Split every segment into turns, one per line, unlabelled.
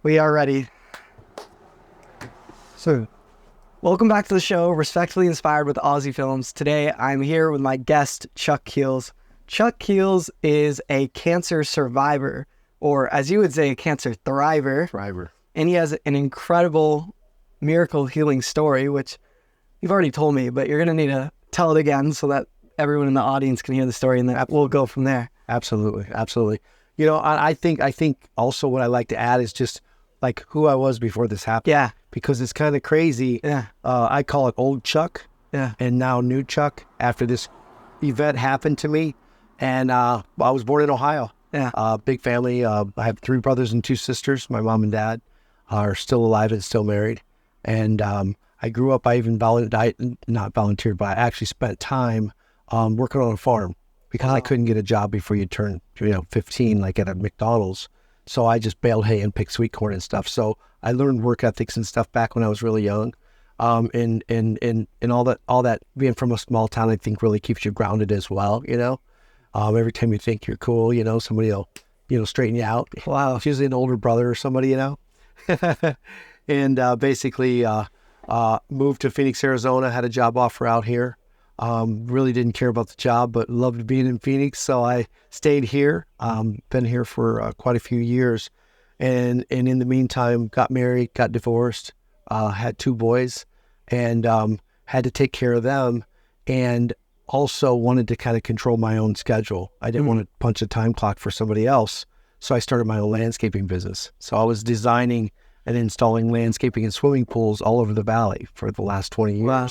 We are ready. So, welcome back to the show, Respectfully Inspired with Aussie Films. Today, I'm here with my guest, Chuck Keels. Chuck Keels is a cancer survivor, or as you would say, a cancer thriver. And he has an incredible miracle healing story, which you've already told me, but you're going to need to tell it again so that everyone in the audience can hear the story, and then we'll go from there.
Absolutely. You know, I think also what I like to add is just like who I was before this happened.
Yeah.
Because it's kind of crazy.
Yeah.
I call it old Chuck.
Yeah.
And now new Chuck after this event happened to me. And I was born in Ohio.
Yeah.
Big family. I have 3 brothers and 2 sisters. My mom and dad are still alive and still married. And I grew up, I even not volunteered, but I actually spent time working on a farm because I couldn't get a job before you turn 15, like at a McDonald's. So I just baled hay and picked sweet corn and stuff. So I learned work ethics and stuff back when I was really young. And all that being from a small town, I think really keeps you grounded as well. Every time you think you're cool, somebody will, straighten you out.
Wow.
It's usually an older brother or somebody, and basically moved to Phoenix, Arizona, had a job offer out here. Really didn't care about the job, but loved being in Phoenix. So I stayed here, been here for quite a few years. And in the meantime, got married, got divorced, had 2 boys, and had to take care of them. And also wanted to kind of control my own schedule. I didn't want to punch a time clock for somebody else. So I started my own landscaping business. So I was designing and installing landscaping and swimming pools all over the valley for the last 20 years.
Wow.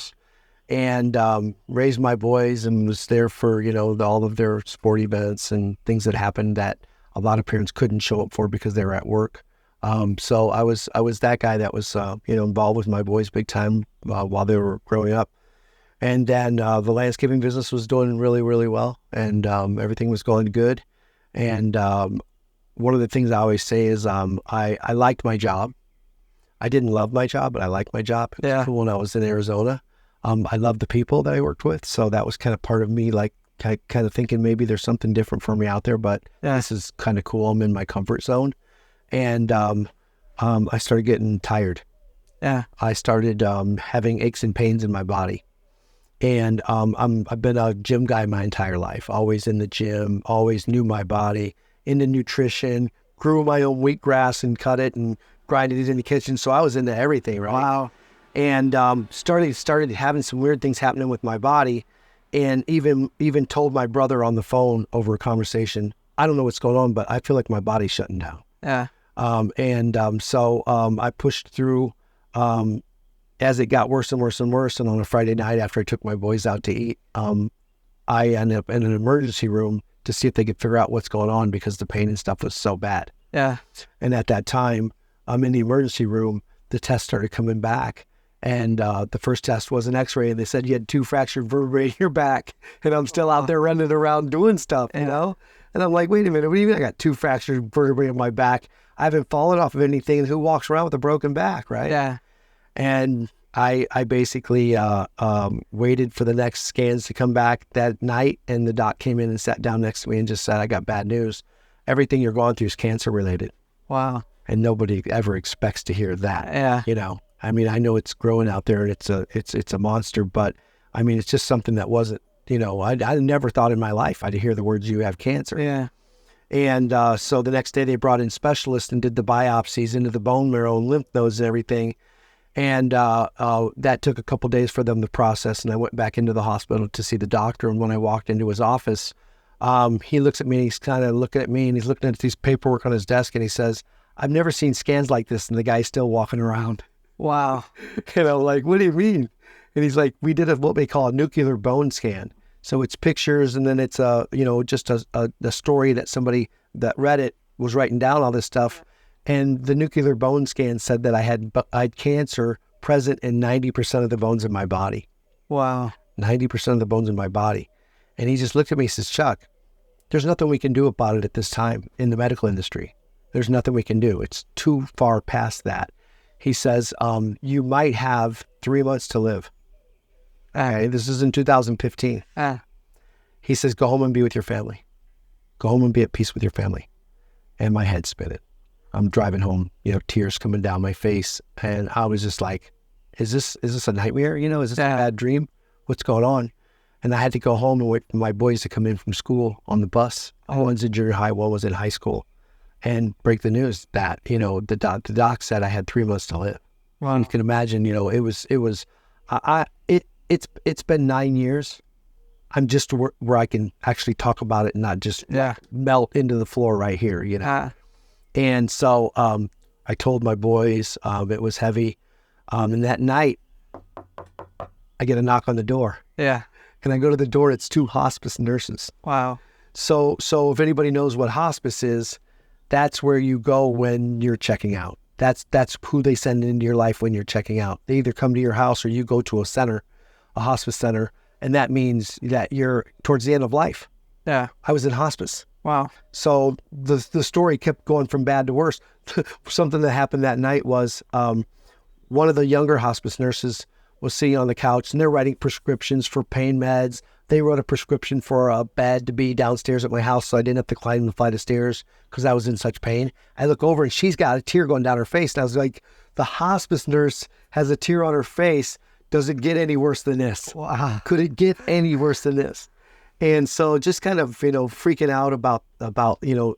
And raised my boys and was there for, all of their sport events and things that happened that a lot of parents couldn't show up for because they were at work. So I was that guy that was, involved with my boys big time while they were growing up. And then the landscaping business was doing really, really well, and everything was going good. And one of the things I always say is I liked my job. I didn't love my job, but I liked my job. It was cool when I was in Arizona. I loved the people that I worked with, so that was kind of part of me, like kind of thinking maybe there's something different for me out there, but this is kind of cool. I'm in my comfort zone. And I started getting tired.
Yeah.
I started having aches and pains in my body. And I've been a gym guy my entire life, always in the gym, always knew my body, into nutrition, grew my own wheatgrass and cut it and grinded it in the kitchen. So I was into everything, right?
Wow.
And started having some weird things happening with my body, and even told my brother on the phone over a conversation, I don't know what's going on, but I feel like my body's shutting down.
Yeah.
So I pushed through as it got worse and worse and worse. And on a Friday night after I took my boys out to eat, I ended up in an emergency room to see if they could figure out what's going on because the pain and stuff was so bad.
Yeah.
And at that time, I'm in the emergency room, the tests started coming back. And the first test was an x-ray, and they said you had 2 fractured vertebrae in your back. And I'm still out there running around doing stuff, And I'm like, wait a minute, what do you mean I got 2 fractured vertebrae in my back? I haven't fallen off of anything. Who walks around with a broken back, right?
Yeah.
And I basically waited for the next scans to come back that night, and the doc came in and sat down next to me and just said, I got bad news. Everything you're going through is cancer related.
Wow.
And nobody ever expects to hear that.
Yeah.
I mean, I know it's growing out there and it's a monster, but I mean, it's just something that wasn't, I never thought in my life I'd hear the words, you have cancer.
Yeah.
And so the next day they brought in specialists and did the biopsies into the bone marrow and lymph nodes and everything. And that took a couple days for them to process. And I went back into the hospital to see the doctor. And when I walked into his office, he looks at me and he's kind of looking at me and he's looking at these paperwork on his desk and he says, I've never seen scans like this. And the guy's still walking around.
Wow.
Like, what do you mean? And he's like, we did what we call a nuclear bone scan. So it's pictures, and then it's just a story that somebody that read it was writing down all this stuff. And the nuclear bone scan said that I had cancer present in 90% of the bones in my body.
Wow.
90% of the bones in my body. And he just looked at me and says, Chuck, there's nothing we can do about it at this time in the medical industry. There's nothing we can do. It's too far past that. He says, you might have 3 months to live. Okay, this is in 2015. He says, go home and be with your family. Go home and be at peace with your family. And my head spinning. I'm driving home, tears coming down my face. And I was just like, is this a nightmare? Is this a bad dream? What's going on? And I had to go home and wait for my boys to come in from school on the bus. One's in junior high, one was in high school, and break the news that, the doc said I had 3 months to live.
Wow.
You can imagine, it's been 9 years. I'm just where I can actually talk about it and not just melt into the floor right here, And so I told my boys it was heavy. And that night, I get a knock on the door.
Yeah.
And I go to the door, it's 2 hospice nurses.
Wow.
So if anybody knows what hospice is, that's where you go when you're checking out. That's who they send into your life when you're checking out. They either come to your house or you go to a hospice center, and that means that you're towards the end of life.
Yeah.
I was in hospice.
Wow.
So the story kept going from bad to worse. Something that happened that night was one of the younger hospice nurses was sitting on the couch, and they're writing prescriptions for pain meds. They wrote a prescription for a bed to be downstairs at my house so I didn't have to climb the flight of stairs because I was in such pain. I look over and she's got a tear going down her face. And I was like, the hospice nurse has a tear on her face. Does it get any worse than this?
Wow.
Could it get any worse than this? And so just kind of, freaking out about,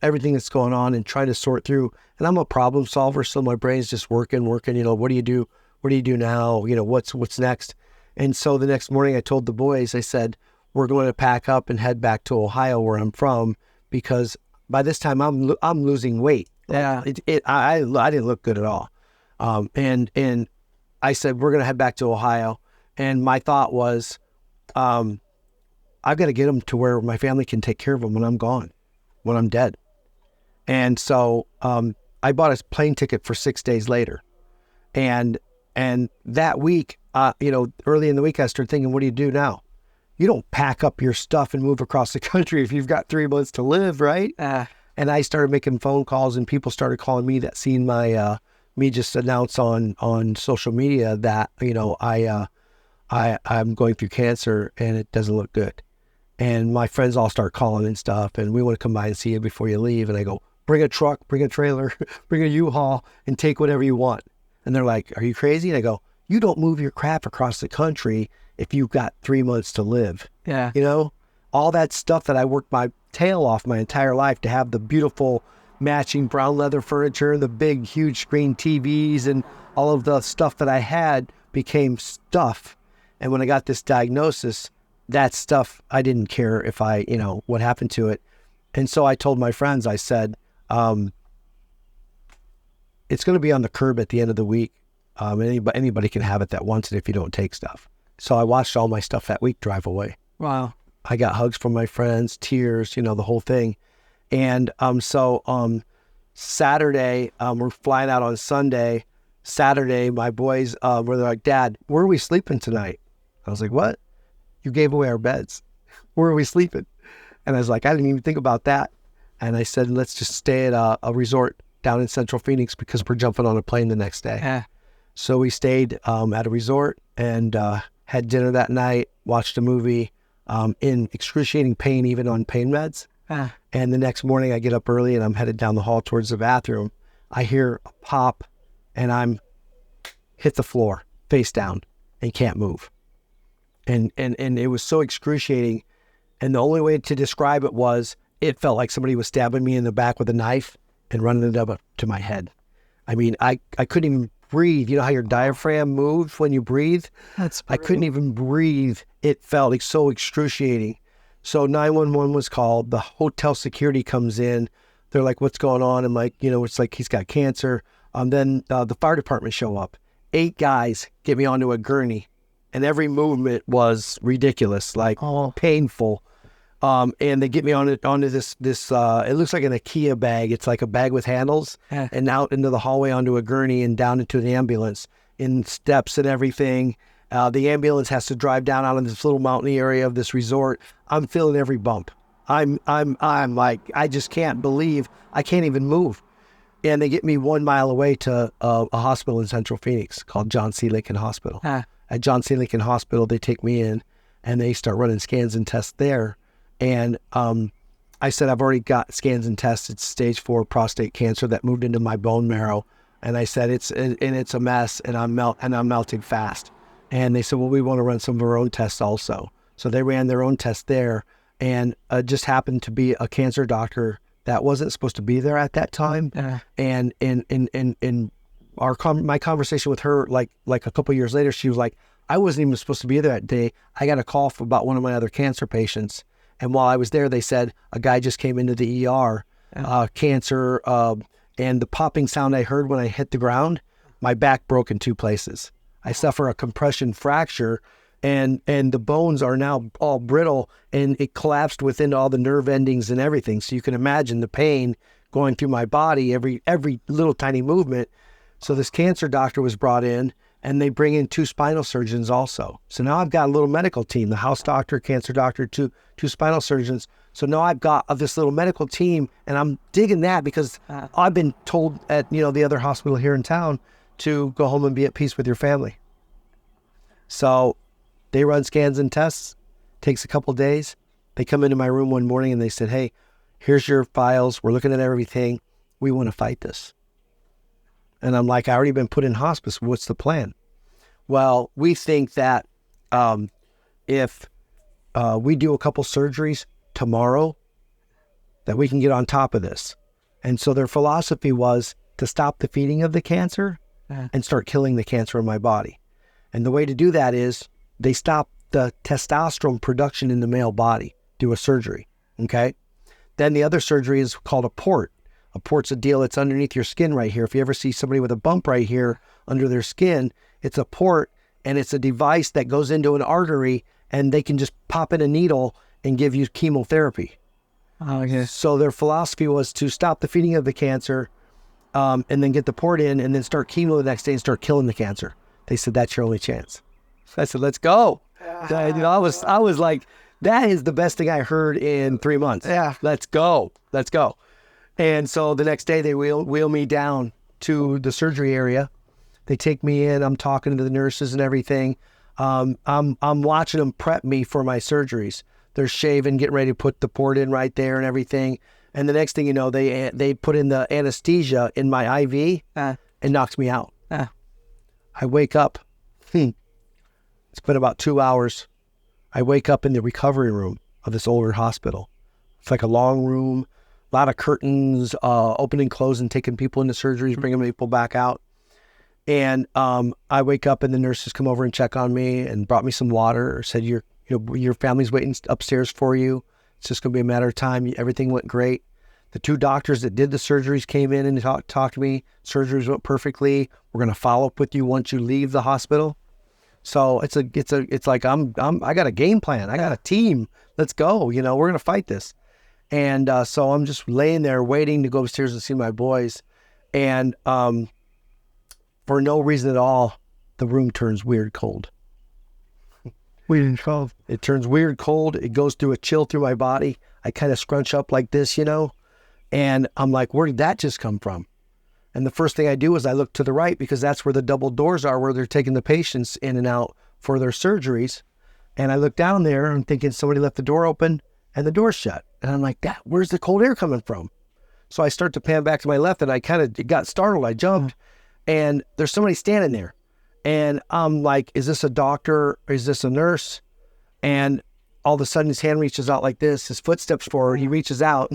everything that's going on and trying to sort through. And I'm a problem solver, so my brain's just working. What do you do? What do you do now? What's next? And so the next morning I told the boys, I said, we're going to pack up and head back to Ohio where I'm from, because by this time I'm losing weight.
Yeah.
I didn't look good at all. And I said, we're going to head back to Ohio. And my thought was, I've got to get them to where my family can take care of them when I'm gone, when I'm dead. And so I bought a plane ticket for 6 days later. And that week, early in the week, I started thinking, what do you do now? You don't pack up your stuff and move across the country if you've got 3 months to live, right? And I started making phone calls, and people started calling me that seen my me just announce on social media that I'm going through cancer and it doesn't look good. And my friends all start calling and stuff, and we want to come by and see you before you leave. And I go, bring a truck, bring a trailer, bring a U-Haul, and take whatever you want. And they're like, are you crazy? And I go, you don't move your crap across the country if you've got 3 months to live.
Yeah.
All that stuff that I worked my tail off my entire life to have, the beautiful matching brown leather furniture, the big, huge screen TVs, and all of the stuff that I had became stuff. And when I got this diagnosis, that stuff, I didn't care if what happened to it. And so I told my friends, I said, it's going to be on the curb at the end of the week. Anybody can have it that wants it if you don't take stuff. So I watched all my stuff that week drive away.
Wow.
I got hugs from my friends, tears, the whole thing. And so Saturday, we're flying out on Sunday. Saturday, my boys were like, Dad, where are we sleeping tonight? I was like, what? You gave away our beds. Where are we sleeping? And I was like, I didn't even think about that. And I said, let's just stay at a resort down in Central Phoenix because we're jumping on a plane the next day.
Yeah.
So we stayed at a resort and had dinner that night, watched a movie in excruciating pain, even on pain meds. And the next morning I get up early and I'm headed down the hall towards the bathroom. I hear a pop and I'm hit the floor face down and can't move. And it was so excruciating. And the only way to describe it was, it felt like somebody was stabbing me in the back with a knife and running it up to my head. I mean, I couldn't even breathe. You know how your diaphragm moves when you breathe? I couldn't even breathe. It felt like so excruciating. So 911 was called. The hotel security comes in. They're like, what's going on? I'm like, it's like he's got cancer. Then the fire department show up. 8 guys get me onto a gurney. And every movement was ridiculous, like painful. And they get me onto this it looks like an IKEA bag. It's like a bag with handles, and out into the hallway onto a gurney and down into an ambulance in steps and everything. The ambulance has to drive down out of this little mountainy area of this resort. I'm feeling every bump. I'm like, I just can't believe I can't even move. And they get me 1 mile away to a hospital in Central Phoenix called John C. Lincoln Hospital. At John C. Lincoln Hospital, they take me in and they start running scans and tests there. And I I said, I've already got scans and tests. It's stage 4 prostate cancer that moved into my bone marrow. And I said, it's a mess, and I'm melting fast. And they said, well, we want to run some of our own tests also. So they ran their own test there, and just happened to be a cancer doctor that wasn't supposed to be there at that time. And in my conversation with her, like a couple of years later, she was like, I wasn't even supposed to be there that day. I got a call about one of my other cancer patients. And while I was there, they said a guy just came into the ER, cancer, and the popping sound I heard when I hit the ground, my back broke in 2 places. I suffer a compression fracture, and the bones are now all brittle, and it collapsed within all the nerve endings and everything. So you can imagine the pain going through my body, every little tiny movement. So this cancer doctor was brought in, and they bring in 2 spinal surgeons also. So now I've got a little medical team, the house doctor, cancer doctor, two spinal surgeons. So now I've got this little medical team, and I'm digging that because I've been told at the other hospital here in town to go home and be at peace with your family. So they run scans and tests, takes a couple days. They come into my room one morning and they said, hey, here's your files. We're looking at everything. We want to fight this. And I'm like, I already been put in hospice. What's the plan? Well, we think that if we do a couple surgeries tomorrow, that we can get on top of this. And so their philosophy was to stop the feeding of the cancer and start killing the cancer in my body. And the way to do that is they stop the testosterone production in the male body, do a surgery, okay? Then the other surgery is called a port. A port's a deal that's underneath your skin right here. If you ever see somebody with a bump right here under their skin, it's a port, and it's a device that goes into an artery, and they can just pop in a needle and give you chemotherapy.
Oh, okay.
So their philosophy was to stop the feeding of the cancer, and then get the port in, and then start chemo the next day and start killing the cancer. They said, that's your only chance. I said, let's go. I was like, that is the best thing I heard in 3 months.
Yeah.
Let's go. And so the next day they wheel me down to the surgery area. They take me in. I'm talking to the nurses and everything. I'm watching them prep me for my surgeries. They're shaving, getting ready to put the port in right there and everything. And the next thing you know, they put in the anesthesia in my IV and knocks me out. I wake up. It's been about 2 hours. I wake up in the recovery room of this older hospital. It's like a long room, a lot of curtains, opening, closing, taking people into surgeries, bringing people back out. And I wake up and the nurses come over and check on me and brought me some water, or said, your family's waiting upstairs for you. It's just going to be a matter of time. Everything went great. The 2 doctors that did the surgeries came in and talked to me. Surgeries went perfectly. We're going to follow up with you once you leave the hospital. So it's like I got a game plan. I got a team. Let's go. We're going to fight this. And so I'm just laying there waiting to go upstairs and see my boys. And for no reason at all, the room turns weird cold.
Weird cold.
It turns weird cold. It goes through a chill through my body. I kind of scrunch up like this, and I'm like, where did that just come from? And the first thing I do is I look to the right, because that's where the double doors are, where they're taking the patients in and out for their surgeries. And I look down there, I'm thinking somebody left the door open and the door's shut. And I'm like, where's the cold air coming from? So I start to pan back to my left, and I kind of got startled. I jumped, and there's somebody standing there. And I'm like, is this a doctor or is this a nurse? And all of a sudden his hand reaches out like this, his foot steps forward, he reaches out,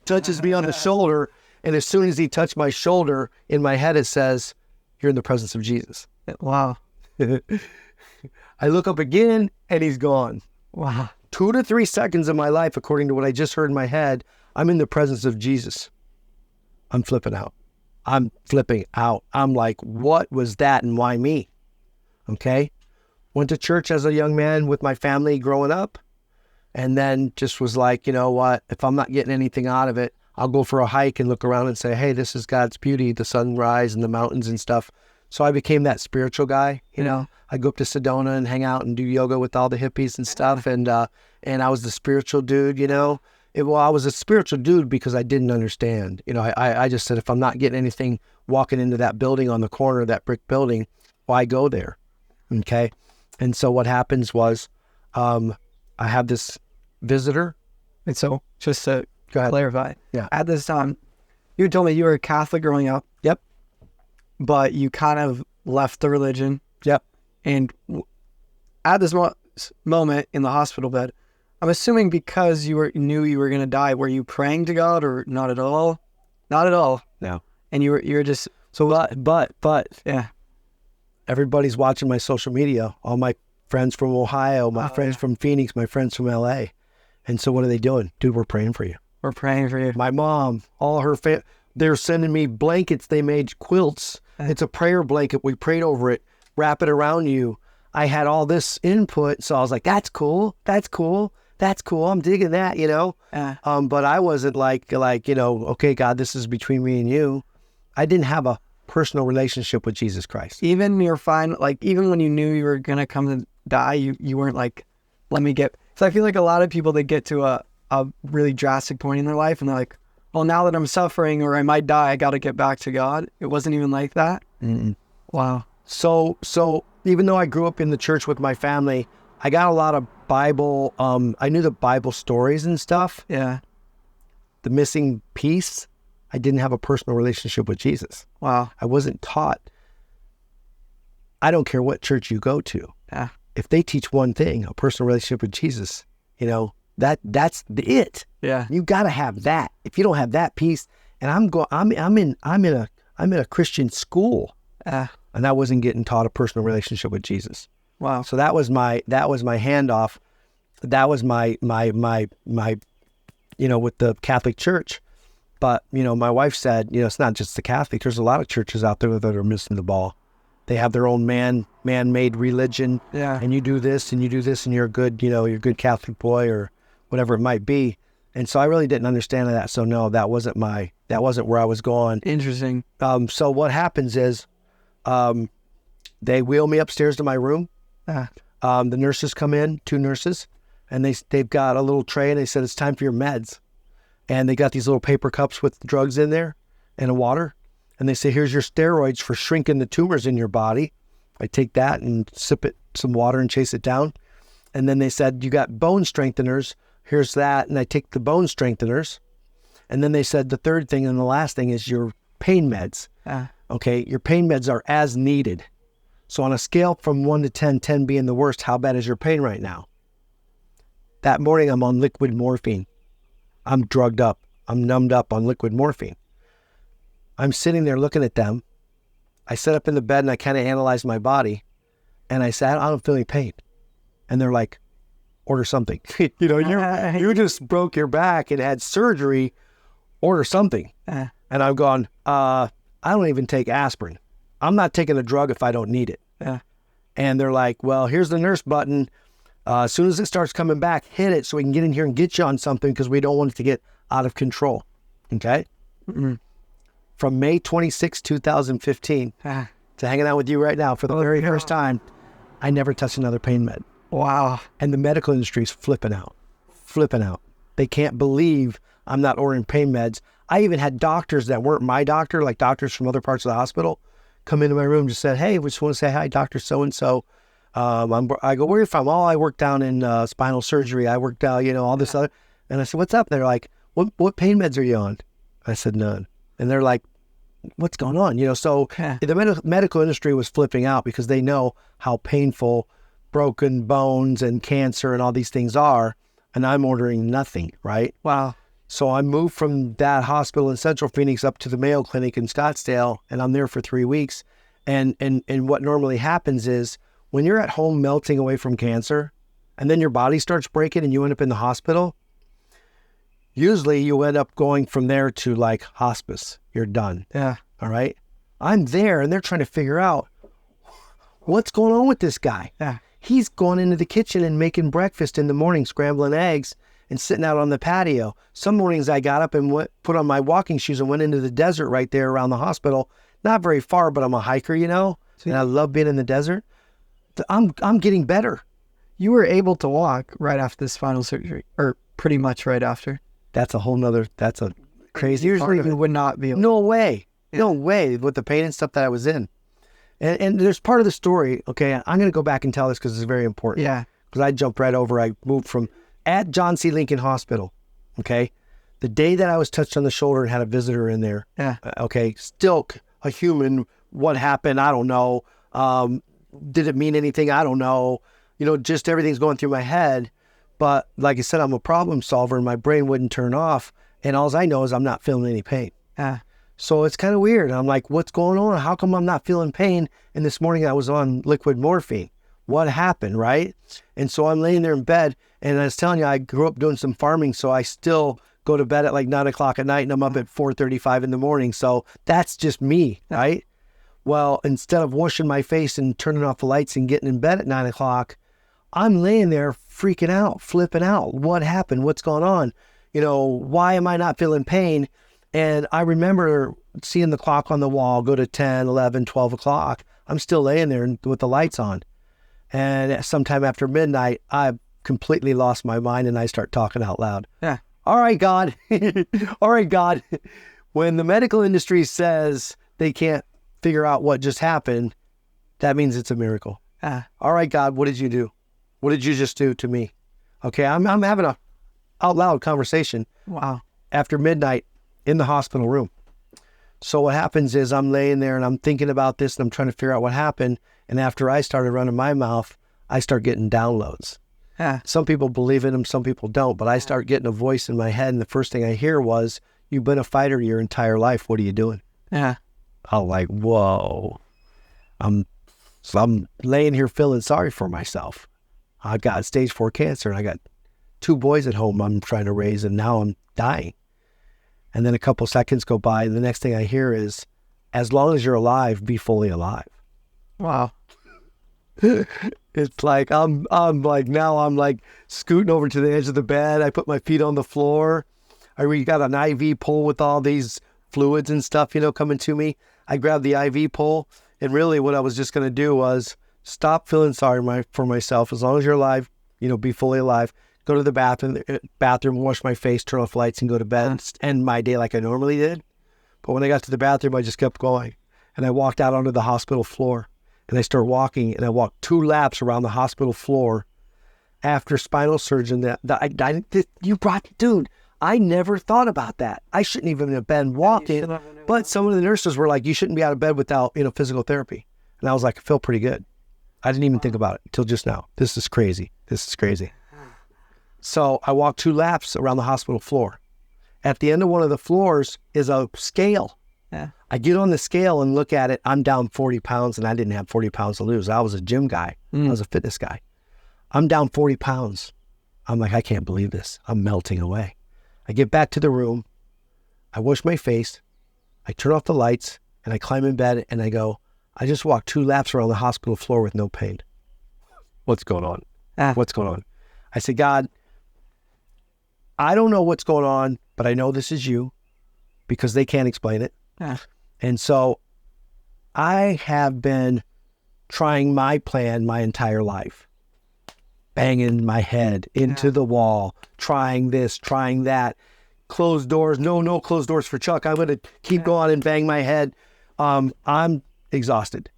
touches me on the shoulder. And as soon as he touched my shoulder, in my head it says, you're in the presence of Jesus.
Wow.
I look up again and he's gone.
Wow.
2 to 3 seconds of my life, according to what I just heard in my head, I'm in the presence of Jesus. I'm flipping out. I'm like, what was that and why me? Okay. Went to church as a young man with my family growing up, and then just was like, you know what? If I'm not getting anything out of it, I'll go for a hike and look around and say, hey, this is God's beauty, the sunrise and the mountains and stuff. So I became that spiritual guy. I go up to Sedona and hang out and do yoga with all the hippies and stuff. And I was the spiritual dude, I was a spiritual dude because I didn't understand. I just said, if I'm not getting anything walking into that building on the corner, that brick building, why go there? Okay. And so what happens was, I have this visitor.
And so just to
Go ahead.
clarify.
Yeah.
At this time, you told me you were a Catholic growing up.
Yep.
But you kind of left the religion.
Yep.
And at this moment in the hospital bed, I'm assuming because knew you were going to die, were you praying to God or not at all? Not at all.
No.
And you were just,
But
yeah.
everybody's watching my social media. All my friends from Ohio, my friends from Phoenix, my friends from LA. And so what are they doing? Dude, we're praying for you.
We're praying for you.
My mom, all her they're sending me blankets. They made quilts. It's a prayer blanket. We prayed over it. Wrap it around you. I had all this input. So I was like, that's cool. That's cool. That's cool. I'm digging that, you know? But I wasn't like, you know, okay, God, this is between me and you. I didn't have a personal relationship with Jesus Christ.
Even even when you knew you were going to come to die, you weren't like, let me get, so I feel like a lot of people, they get to a really drastic point in their life and they're like, well, now that I'm suffering or I might die, I got to get back to God. It wasn't even like that.
Mm-mm.
Wow.
So even though I grew up in the church with my family, I got a lot of Bible, I knew the Bible stories and stuff.
Yeah.
The missing piece, I didn't have a personal relationship with Jesus.
Wow.
I wasn't taught. I don't care what church you go to.
Yeah.
If they teach one thing, a personal relationship with Jesus, you know, that's it.
Yeah.
You got to have that. If you don't have that piece, and I'm in a Christian school, and I wasn't getting taught a personal relationship with Jesus.
Wow.
So that was my handoff. That was my you know, with the Catholic Church. But, you know, my wife said, you know, it's not just the Catholic. There's a lot of churches out there that are missing the ball. They have their own man-made religion.
Yeah.
And you do this and you do this and you're a good, you know, you're a good Catholic boy or whatever it might be. And so I really didn't understand that. So no, that wasn't where I was going.
Interesting.
So what happens is, they wheel me upstairs to my room. The nurses come in, 2 nurses, and they've got a little tray and they said, it's time for your meds. And they got these little paper cups with drugs in there and a water. And they say, here's your steroids for shrinking the tumors in your body. I take that and sip it, some water and chase it down. And then they said, you got bone strengtheners. Here's that. And I take the bone strengtheners. And then they said, the third thing and the last thing is your pain meds. Okay. Your pain meds are as needed. So on a scale from 1 to 10, 10 being the worst, how bad is your pain right now? That morning, I'm on liquid morphine. I'm drugged up. I'm numbed up on liquid morphine. I'm sitting there looking at them. I sat up in the bed and I kind of analyzed my body. And I said, I don't feel any pain. And they're like, order something. You know, you just broke your back and had surgery. Order something. And I'm going, I don't even take aspirin. I'm not taking a drug if I don't need it. And they're like, well, here's the nurse button. As soon as it starts coming back, hit it so we can get in here and get you on something because we don't want it to get out of control. Okay? Mm-hmm. From May 26, 2015 to hanging out with you right now for the very first time, I never touched another pain med.
Wow.
And the medical industry is flipping out. They can't believe I'm not ordering pain meds. I even had doctors that weren't my doctor, like doctors from other parts of the hospital, come into my room and just said, hey, we just want to say hi, Dr. So-and-so. I go, where are you from? Oh, I work down in spinal surgery. I worked out, you know, all this other. And I said, what's up? They're like, what pain meds are you on? I said, none. And they're like, what's going on? You know, so the medical industry was flipping out because they know how painful broken bones and cancer and all these things are. And I'm ordering nothing, right?
Wow.
So I moved from that hospital in Central Phoenix up to the Mayo Clinic in Scottsdale, and I'm there for 3 weeks. And what normally happens is when you're at home melting away from cancer, and then your body starts breaking and you end up in the hospital, usually you end up going from there to like hospice. You're done.
Yeah.
All right. I'm there and they're trying to figure out what's going on with this guy.
Yeah.
He's going into the kitchen and making breakfast in the morning, scrambling eggs and sitting out on the patio. Some mornings I got up and put on my walking shoes and went into the desert right there around the hospital. Not very far, but I'm a hiker, you know, and I love being in the desert. I'm getting better.
You were able to walk right after this spinal surgery, or pretty much right after.
That's a crazy
Usually
part of
you
it.
would not be able.
No way. No way with the pain and stuff that I was in. And there's part of the story, okay, I'm going to go back and tell this because it's very important.
Yeah.
Because I jumped right over. I moved from at John C. Lincoln Hospital, okay? The day that I was touched on the shoulder and had a visitor in there, okay, still a human. What happened? I don't know. Did it mean anything? I don't know. Just everything's going through my head. But like I said, I'm a problem solver and my brain wouldn't turn off. And all I know is I'm not feeling any pain. So it's kind of weird. I'm like, what's going on? How come I'm not feeling pain? And this morning I was on liquid morphine. What happened, right? And so I'm laying there in bed. And I was telling you, I grew up doing some farming. So I still go to bed at like 9 o'clock at night and I'm up at 4:35 in the morning. So that's just me, right? Well, instead of washing my face and turning off the lights and getting in bed at 9 o'clock, I'm laying there freaking out, flipping out. What happened? What's going on? Why am I not feeling pain? And I remember seeing the clock on the wall go to 10, 11, 12 o'clock. I'm still laying there with the lights on. And sometime after midnight, I completely lost my mind and I start talking out loud. All right, God. All right, God. When the medical industry says they can't figure out what just happened, that means it's a miracle. All right, God, what did you do? What did you just do to me? Okay, I'm having a out loud conversation.
Wow.
After midnight in the hospital room. So what happens is I'm laying there and I'm thinking about this and I'm trying to figure out what happened. And after I started running my mouth, I start getting downloads. Some people believe in them, some people don't, but I start getting a voice in my head. And the first thing I hear was, you've been a fighter your entire life. What are you doing? I'm like, whoa. So I'm laying here feeling sorry for myself. I've got stage 4 cancer and I got 2 boys at home I'm trying to raise and now I'm dying. And then a couple seconds go by and the next thing I hear is, as long as you're alive, be fully alive.
Wow.
It's like, I'm like scooting over to the edge of the bed. I put my feet on the floor. We got an IV pole with all these fluids and stuff, coming to me. I grabbed the IV pole and really what I was just going to do was stop feeling sorry for myself. As long as you're alive, be fully alive. Go to the bathroom, wash my face, turn off lights, and go to bed and end my day like I normally did. But when I got to the bathroom, I just kept going. And I walked out onto the hospital floor. And I started walking, and I walked 2 laps around the hospital floor after spinal surgeon. Dude, I never thought about that. I shouldn't even have been walking. But some of the nurses were like, you shouldn't be out of bed without, physical therapy. And I was like, I feel pretty good. I didn't even think about it until just now. This is crazy. So I walked 2 laps around the hospital floor. At the end of one of the floors is a scale. I get on the scale and look at it. I'm down 40 pounds and I didn't have 40 pounds to lose. I was a gym guy. I was a fitness guy. I'm down 40 pounds. I'm like, I can't believe this. I'm melting away. I get back to the room. I wash my face. I turn off the lights and I climb in bed and I go, I just walked 2 laps around the hospital floor with no pain. What's going on? What's going on? I said, God, I don't know what's going on, but I know this is you because they can't explain it. And so I have been trying my plan my entire life, banging my head into the wall, trying this, trying that, closed doors. No closed doors for Chuck. I'm going to keep going and bang my head. I'm exhausted,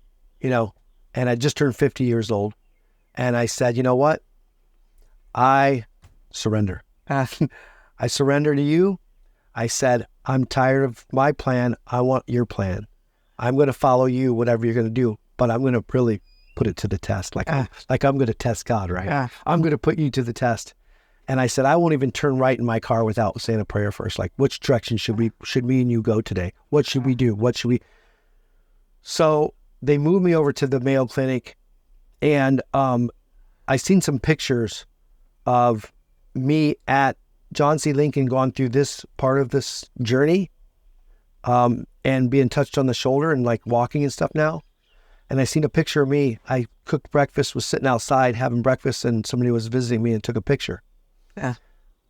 and I just turned 50 years old. And I said, you know what? I surrender. I surrender to you. I said, I'm tired of my plan. I want your plan. I'm going to follow you, whatever you're going to do, but I'm going to really put it to the test. Like I'm going to test God, right? I'm going to put you to the test. And I said, I won't even turn right in my car without saying a prayer first. Like, which direction should me and you go today? What should we do? So they moved me over to the Mayo Clinic and I seen some pictures of me at John C. Lincoln going through this part of this journey and being touched on the shoulder and like walking and stuff now. And I seen a picture of me. I cooked breakfast, was sitting outside having breakfast and somebody was visiting me and took a picture.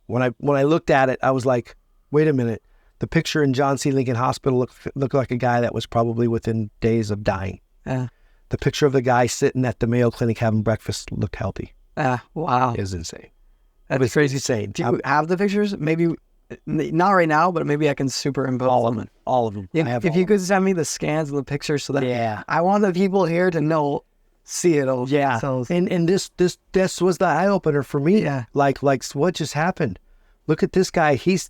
When I looked at it, I was like, wait a minute. The picture in John C. Lincoln Hospital looked like a guy that was probably within days of dying. The picture of the guy sitting at the Mayo Clinic having breakfast looked healthy.
Wow.
It was insane.
That's crazy. Insane. Do you have the pictures? Maybe not right now, but maybe I can superimpose
all of them.
Yeah, if you could send me the scans and the pictures so that I want the people here to see it all.
And this was the eye opener for me. Like what just happened? look at this guy. He's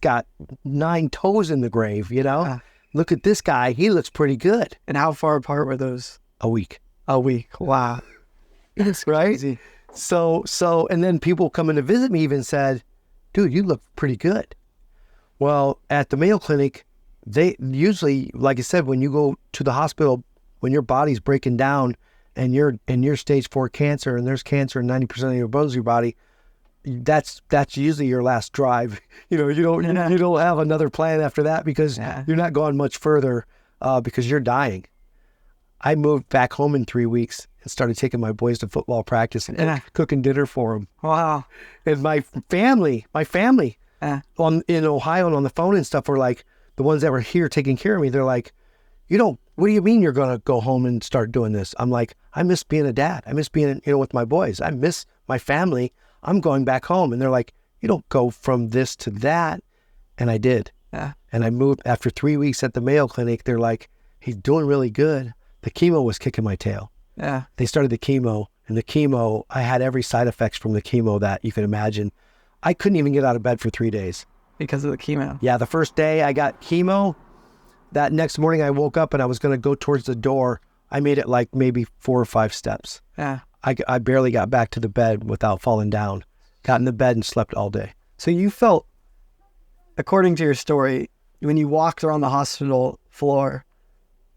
got 9 toes in the grave, you know? Look at this guy. He looks pretty good.
And how far apart were those?
A week.
A week. Wow.
That's right.
Crazy.
So, and then people coming to visit me even said, dude, you look pretty good. Well, at the Mayo Clinic, they usually, like I said, when you go to the hospital, when your body's breaking down and you're stage 4 cancer and there's cancer in 90% of your bones of your body, that's usually your last drive. You know, you don't have another plan after that because you're not going much further because you're dying. I moved back home in 3 weeks and started taking my boys to football practice and cooking dinner for them.
Wow.
And my family in Ohio and on the phone and stuff were like, the ones that were here taking care of me, they're like, what do you mean you're going to go home and start doing this? I'm like, I miss being a dad. I miss being, with my boys. I miss my family. I'm going back home. And they're like, you don't go from this to that. And I did.
Yeah.
And I moved after 3 weeks at the Mayo Clinic. They're like, he's doing really good. The chemo was kicking my tail.
Yeah.
They started the chemo, and the chemo, I had every side effects from the chemo that you could imagine. I couldn't even get out of bed for 3 days.
Because of the chemo?
Yeah, the first day I got chemo, that next morning I woke up and I was going to go towards the door. I made it like maybe 4 or 5 steps.
Yeah.
I barely got back to the bed without falling down. Got in the bed and slept all day.
So you felt, according to your story, when you walked around the hospital floor,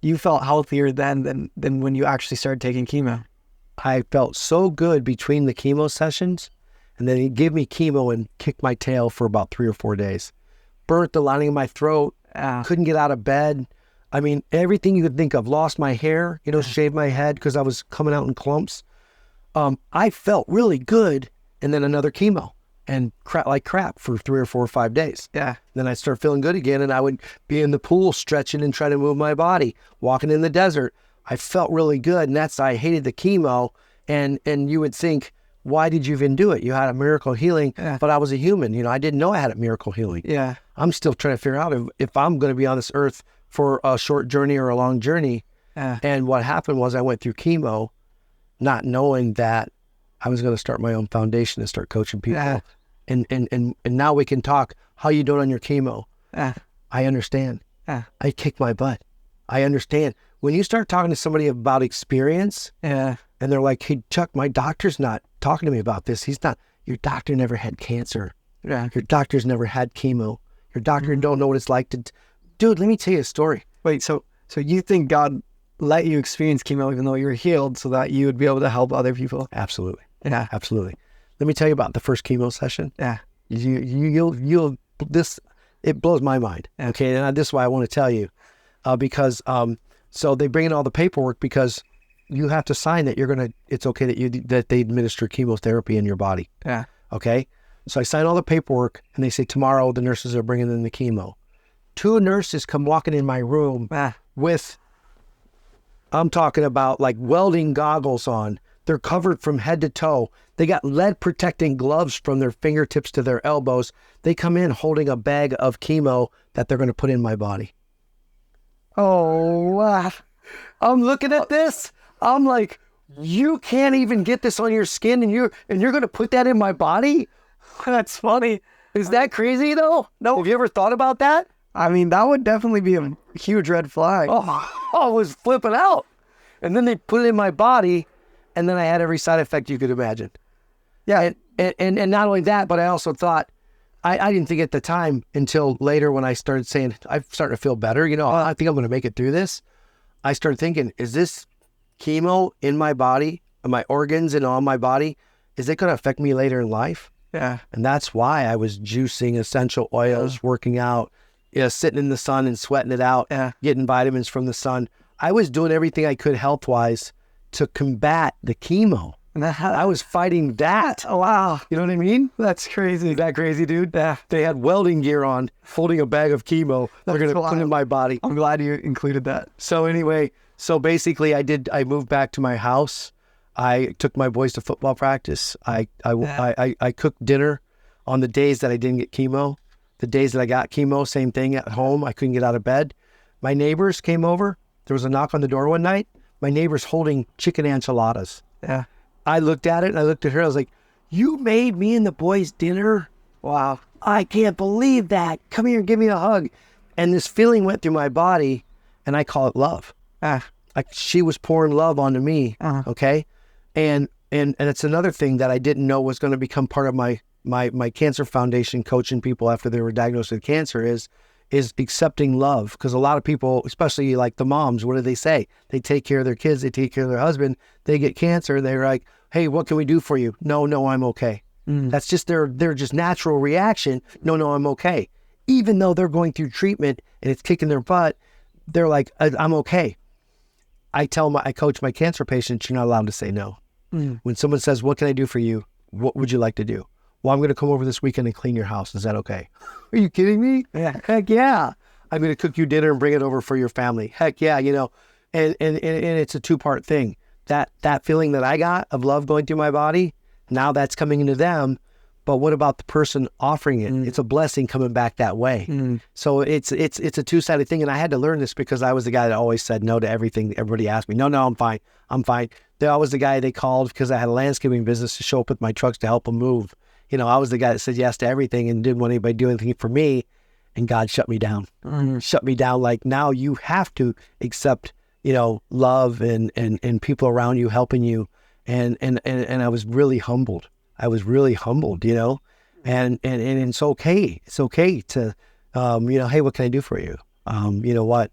you felt healthier then than when you actually started taking chemo.
I felt so good between the chemo sessions, and then he gave me chemo and kicked my tail for about 3 or 4 days. Burnt the lining of my throat, couldn't get out of bed. I mean, everything you could think of. Lost my hair, shaved my head because I was coming out in clumps. I felt really good, and then another chemo and crap for 3 or 4 or 5 days.
Yeah.
Then I'd start feeling good again, and I would be in the pool stretching and trying to move my body, walking in the desert. I felt really good, and I hated the chemo, and you would think, why did you even do it? You had a miracle healing, but I was a human. I didn't know I had a miracle healing.
Yeah.
I'm still trying to figure out if I'm going to be on this earth for a short journey or a long journey. And what happened was I went through chemo, not knowing that I was going to start my own foundation and start coaching people. And now we can talk, how you doing on your chemo? I understand. I kicked my butt. I understand. When you start talking to somebody about experience, and they're like, hey, Chuck, my doctor's not talking to me about this. He's not. Your doctor never had cancer. Your doctor's never had chemo. Your doctor don't know what it's like to... Dude, let me tell you a story.
Wait, so you think God let you experience chemo even though you were healed so that you would be able to help other people?
Absolutely.
Yeah.
Absolutely. Let me tell you about the first chemo session.
Yeah.
It blows my mind. Okay. And this is why I want to tell you, because, so they bring in all the paperwork because you have to sign that it's okay that they administer chemotherapy in your body.
Yeah.
Okay. So I sign all the paperwork and they say, tomorrow the nurses are bringing in the chemo. 2 nurses come walking in my room with, I'm talking about like welding goggles on. They're covered from head to toe. They got lead protecting gloves from their fingertips to their elbows. They come in holding a bag of chemo that they're going to put in my body. Oh, wow. I'm looking at this. I'm like, you can't even get this on your skin and you're going to put that in my body?
That's funny.
Is that crazy though? No. Have you ever thought about that?
I mean, that would definitely be a huge red flag.
Oh, I was flipping out. And then they put it in my body, and then I had every side effect you could imagine. Yeah, and not only that, but I also thought, I didn't think at the time until later when I started saying, I'm starting to feel better. I think I'm going to make it through this. I started thinking, is this chemo in my body, my organs and on my body, is it going to affect me later in life?
Yeah.
And that's why I was juicing essential oils, working out, sitting in the sun and sweating it out, getting vitamins from the sun. I was doing everything I could health-wise to combat the chemo. I was fighting that.
Oh, wow.
You know what I mean?
That's crazy.
Is that crazy, dude? They had welding gear on, holding a bag of chemo. They're going to put in my body.
I'm glad you included that.
So anyway, basically I moved back to my house. I took my boys to football practice. I cooked dinner on the days that I didn't get chemo. The days that I got chemo, same thing at home. I couldn't get out of bed. My neighbors came over. There was a knock on the door one night. My neighbor's holding chicken enchiladas.
Yeah.
I looked at it and I looked at her. I was like, you made me and the boys dinner?
Wow.
I can't believe that. Come here and give me a hug. And this feeling went through my body, and I call it love. Like she was pouring love onto me. Okay. And it's another thing that I didn't know was going to become part of my cancer foundation, coaching people after they were diagnosed with cancer is accepting love. Because a lot of people, especially like the moms, what do they say? They take care of their kids, they take care of their husband, they get cancer, they're like, hey, what can we do for you? No, I'm okay. That's just their just natural reaction. No, I'm okay. Even though they're going through treatment and it's kicking their butt, they're like, I'm okay. I coach my cancer patients, you're not allowed to say no. When someone says, what can I do for you? What would you like to do? Well, I'm going to come over this weekend and clean your house. Is that okay? Are you kidding me?
Yeah.
Heck yeah. I'm going to cook you dinner and bring it over for your family. Heck yeah. And it's a two-part thing. That feeling that I got of love going through my body, now that's coming into them. But what about the person offering it? It's a blessing coming back that way. So it's a two-sided thing. And I had to learn this because I was the guy that always said no to everything. Everybody asked me, no, I'm fine. I was the guy they called because I had a landscaping business to show up with my trucks to help them move. I was the guy that said yes to everything and didn't want anybody to do anything for me. And God shut me down. Shut me down. Like, now you have to accept, love and people around you helping you. And I was really humbled. And it's okay. It's okay to, hey, what can I do for you? You know what?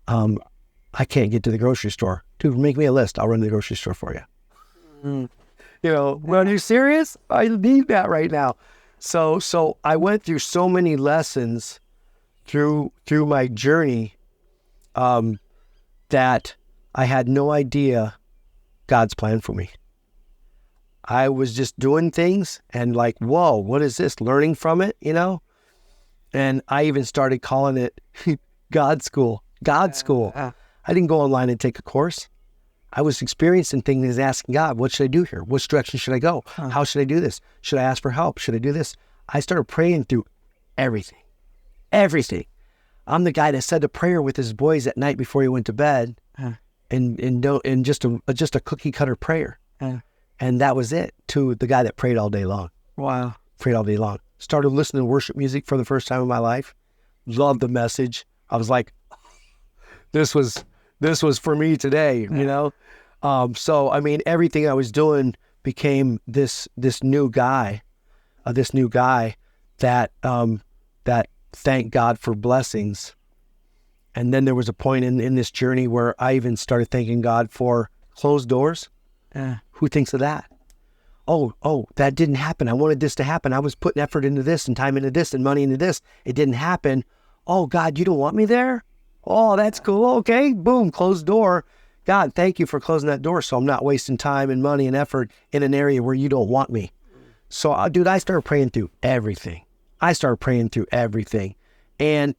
I can't get to the grocery store. Dude, make me a list. I'll run to the grocery store for you. Are you serious? I need that right now. So I went through so many lessons through my journey, that I had no idea God's plan for me. I was just doing things and like, whoa, what is this? Learning from it, And I even started calling it God school. I didn't go online and take a course. I was experiencing things and asking God, what should I do here? Which direction should I go? How should I do this? Should I ask for help? Should I do this? I started praying through everything. I'm the guy that said a prayer with his boys at night before he went to bed, and just a cookie cutter prayer. And that was it, to the guy that prayed all day long.
Wow.
Prayed all day long. Started listening to worship music for the first time in my life. Loved the message. I was like, this was for me today, So, I mean, everything I was doing became this new guy that thanked God for blessings. And then there was a point in this journey where I even started thanking God for closed doors. Who thinks of that? Oh, that didn't happen. I wanted this to happen. I was putting effort into this and time into this and money into this. It didn't happen. Oh, God, you don't want me there? Oh, that's cool. Okay, boom, closed door. God, thank you for closing that door so I'm not wasting time and money and effort in an area where you don't want me. So, dude, I started praying through everything. And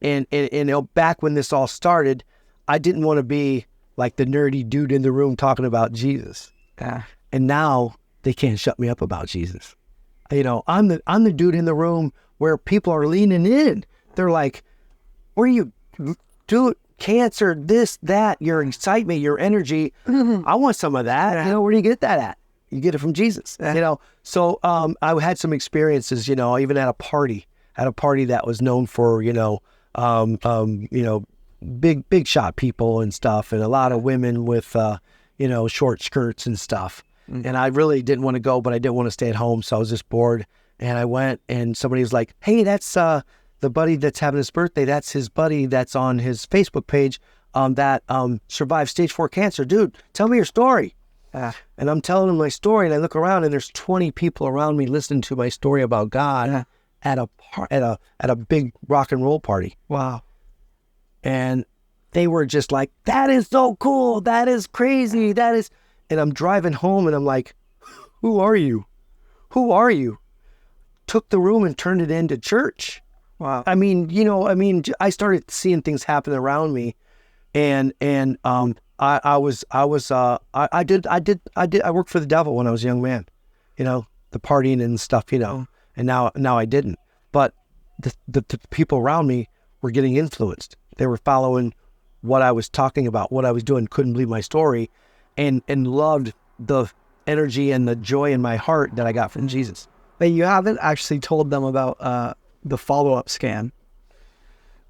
back when this all started, I didn't want to be like the nerdy dude in the room talking about Jesus. And now they can't shut me up about Jesus. I'm the dude in the room where people are leaning in. They're like, where you do cancer, this, that, your excitement, your energy. I want some of that. Where do you get that at? You get it from Jesus. So I had some experiences, even at a party that was known for, big shot people and stuff, and a lot of women with, short skirts and stuff. And I really didn't want to go, but I didn't want to stay at home. So I was just bored. And I went, and somebody was like, hey, that's the buddy that's having his birthday. That's his buddy that's on his Facebook page that survived stage 4 cancer. Dude, tell me your story. And I'm telling him my story, and I look around, and there's 20 people around me listening to my story about God at a big rock and roll party.
Wow.
And they were just like, that is so cool. That is crazy. And I'm driving home, and I'm like, who are you? Took the room and turned it into church.
Wow.
I I started seeing things happen around me, and I worked for the devil when I was a young man, the partying and stuff, and now I didn't. But the people around me were getting influenced. They were following what I was talking about, what I was doing, couldn't believe my story, and loved the energy and the joy in my heart that I got from Jesus.
But you haven't actually told them about the follow-up scan.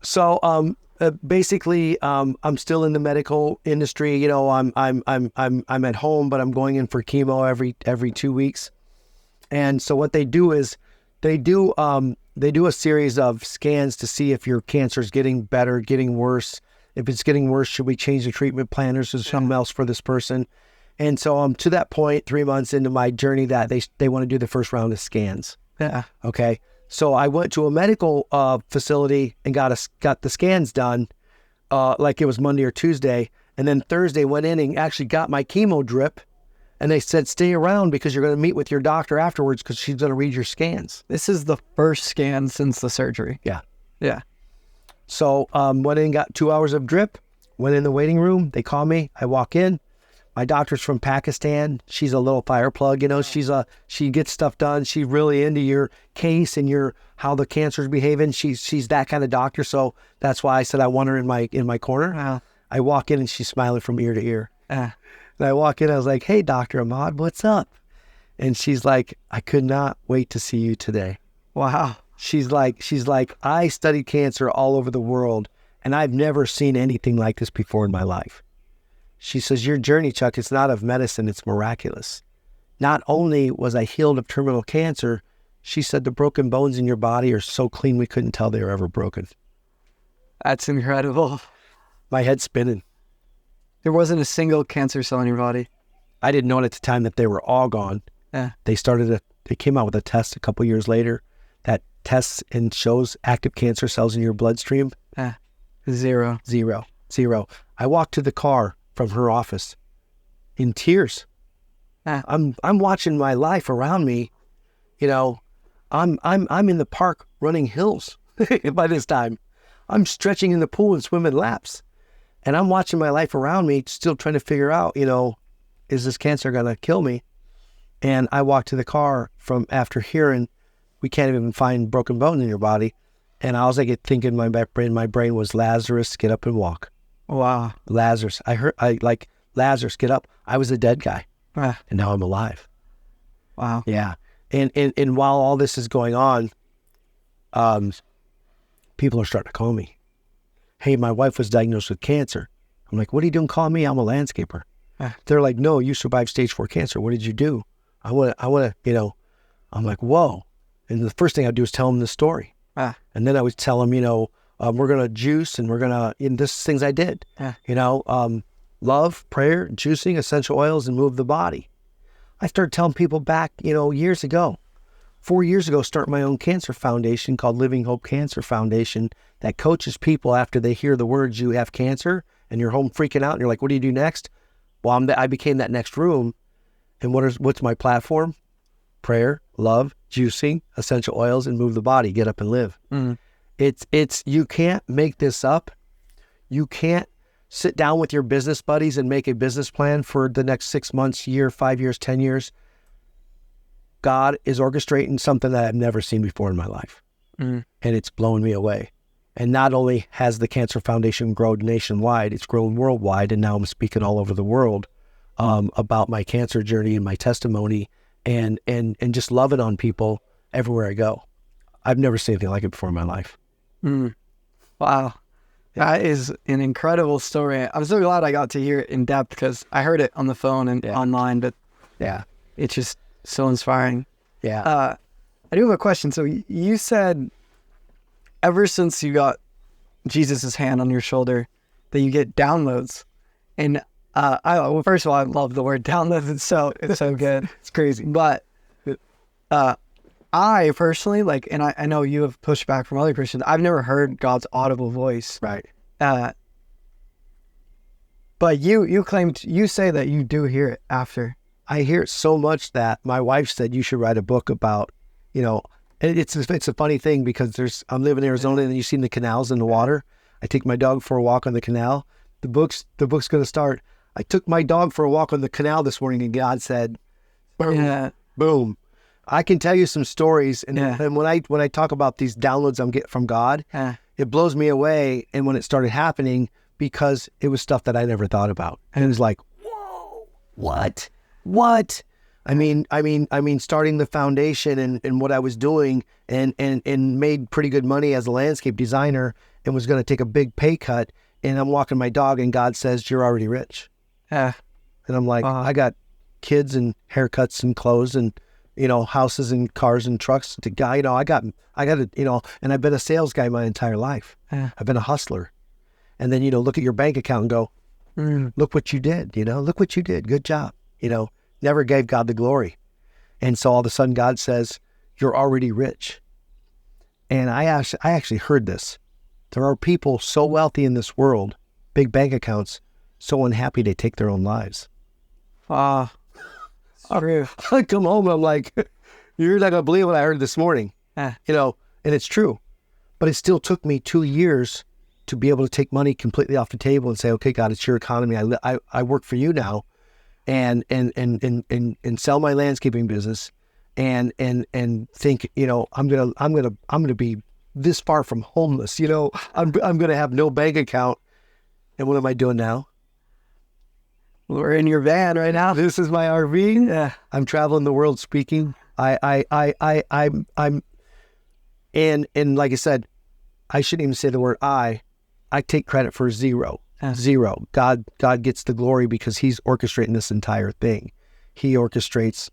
So basically, I'm still in the medical industry. You know, I'm at home, but I'm going in for chemo every 2 weeks. And so what they do is they do a series of scans to see if your cancer is getting better, getting worse. If it's getting worse, should we change the treatment plan, or is there something else for this person? And so I'm to that point, 3 months into my journey, that they want to do the first round of scans.
Yeah.
Okay. So I went to a medical facility and got the scans done, like it was Monday or Tuesday. And then Thursday went in and actually got my chemo drip. And they said, stay around because you're going to meet with your doctor afterwards because she's going to read your scans.
This is the first scan since the surgery.
Yeah.
Yeah.
So went in, got 2 hours of drip, went in the waiting room. They call me. I walk in. My doctor's from Pakistan. She's a little fire plug, you know. She gets stuff done. She's really into your case and how the cancer's behaving. She's that kind of doctor. So that's why I said I want her in my corner. I walk in and she's smiling from ear to ear. And I walk in. I was like, "Hey, Dr. Ahmad, what's up?" And she's like, "I could not wait to see you today."
Wow.
She's like, "I studied cancer all over the world, and I've never seen anything like this before in my life." She says, "Your journey, Chuck, it's not of medicine, it's miraculous. Not only was I healed of terminal cancer," she said, "the broken bones in your body are so clean we couldn't tell they were ever broken."
That's incredible.
My head's spinning.
There wasn't a single cancer cell in your body.
I didn't know at the time that they were all gone.
Yeah.
They came out with a test a couple years later that tests and shows active cancer cells in your bloodstream.
Zero.
I walked to the car from her office in tears. I'm watching my life around me. You know, I'm in the park running hills by this time. I'm stretching in the pool and swimming laps. And I'm watching my life around me, still trying to figure out, you know, is this cancer going to kill me? And I walked to the car from after hearing, we can't even find broken bones in your body. And all I could think in my brain was, Lazarus, get up and walk.
Wow.
Lazarus. I like, Lazarus, get up. I was a dead guy. And now I'm alive.
Wow.
Yeah. And while all this is going on, people are starting to call me. "Hey, my wife was diagnosed with cancer." I'm like, "What are you doing calling me? I'm a landscaper." They're like, "No, you survived stage 4 cancer. What did you do?" I want to, you know, I'm like, whoa. And the first thing I do is tell them the story. And then I would tell them, you know, we're going to juice and we're going to, and this is things I did, you know, love, prayer, juicing, essential oils, and move the body. I started telling people back, you know, years ago, 4 years ago, starting my own cancer foundation called Living Hope Cancer Foundation that coaches people after they hear the words, you have cancer, and you're home freaking out and you're like, what do you do next? Well, I became that next room. And what's my platform? Prayer, love, juicing, essential oils, and move the body. Get up and live. It's you can't make this up. You can't sit down with your business buddies and make a business plan for the next 6 months, year, 5 years, 10 years. God is orchestrating something that I've never seen before in my life. And it's blown me away. And not only has the Cancer Foundation grown nationwide, it's grown worldwide. And now I'm speaking all over the world about my cancer journey and my testimony and just loving on people everywhere I go. I've never seen anything like it before in my life.
Wow. That is an incredible story. I'm so glad I got to hear it in depth because I heard it on the phone and online, but it's just so inspiring. I do have a question. So you said ever since you got Jesus's hand on your shoulder that you get downloads. And well, first of all, I love the word download. It's so good. It's crazy. But I personally, like, and I know you have pushback from other Christians, I've never heard God's audible voice.
Right.
But you say that you do hear it after.
I hear it so much that my wife said you should write a book about, you know, and it's a funny thing because I'm living in Arizona and you've seen the canals in the water. I take my dog for a walk on the canal. The book's going to start. I took my dog for a walk on the canal this morning and God said, boom, boom. I can tell you some stories. And when I talk about these downloads I'm getting from God, it blows me away. And when it started happening, because it was stuff that I never thought about. And it was like, whoa, what? Starting the foundation and what I was doing and made pretty good money as a landscape designer and was going to take a big pay cut. And I'm walking my dog and God says, you're already rich.
Yeah.
And I'm like, I got kids and haircuts and clothes and, houses and cars and trucks to guy. I got it, and I've been a sales guy my entire life.
Yeah.
I've been a hustler. And then, look at your bank account and go, look what you did, look what you did. Good job. Never gave God the glory. And so all of a sudden God says, you're already rich. And I actually heard this. There are people so wealthy in this world, big bank accounts, so unhappy they take their own lives.
True.
I come home and I'm like, you're not going to believe what I heard this morning.
Yeah.
And it's true. But it still took me 2 years to be able to take money completely off the table and say, okay, God, it's your economy. I work for you now. And sell my landscaping business and think, I'm gonna be this far from homeless, I'm gonna have no bank account. And what am I doing now?
We're in your van right now.
This is my RV.
Yeah.
I'm traveling the world speaking. I'm like I said, I shouldn't even say the word I take credit for zero. Zero. God gets the glory because he's orchestrating this entire thing. He orchestrates,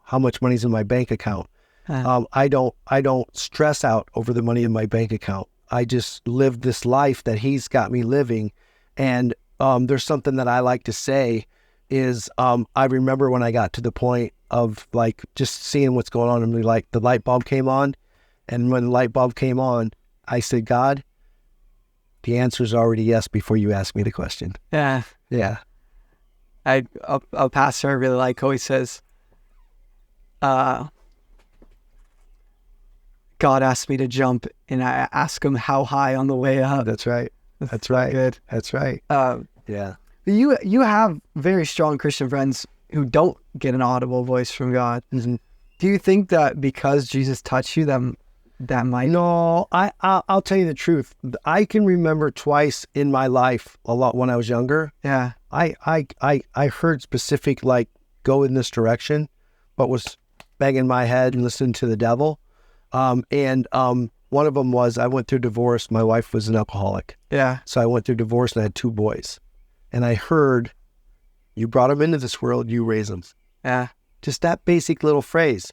how much money's in my bank account. I don't stress out over the money in my bank account. I just live this life that he's got me living. And there's something that I like to say is I remember when I got to the point of like just seeing what's going on and like the light bulb came on. And when the light bulb came on, I said, God, the answer is already yes before you ask me the question.
Yeah.
Yeah.
A pastor I really like always says, God asked me to jump and I ask him how high on the way up.
That's right. That's right.
Good.
That's right. Yeah.
You have very strong Christian friends who don't get an audible voice from God.
Mm-hmm.
Do you think that because Jesus touched you, that might?
No, I'll tell you the truth. I can remember twice in my life, a lot when I was younger.
Yeah.
I heard specific, like, go in this direction, but was banging my head and listening to the devil. One of them was I went through divorce. My wife was an alcoholic.
Yeah.
So I went through divorce and I had 2 boys. And I heard, you brought them into this world, you raise them.
Yeah.
Just that basic little phrase,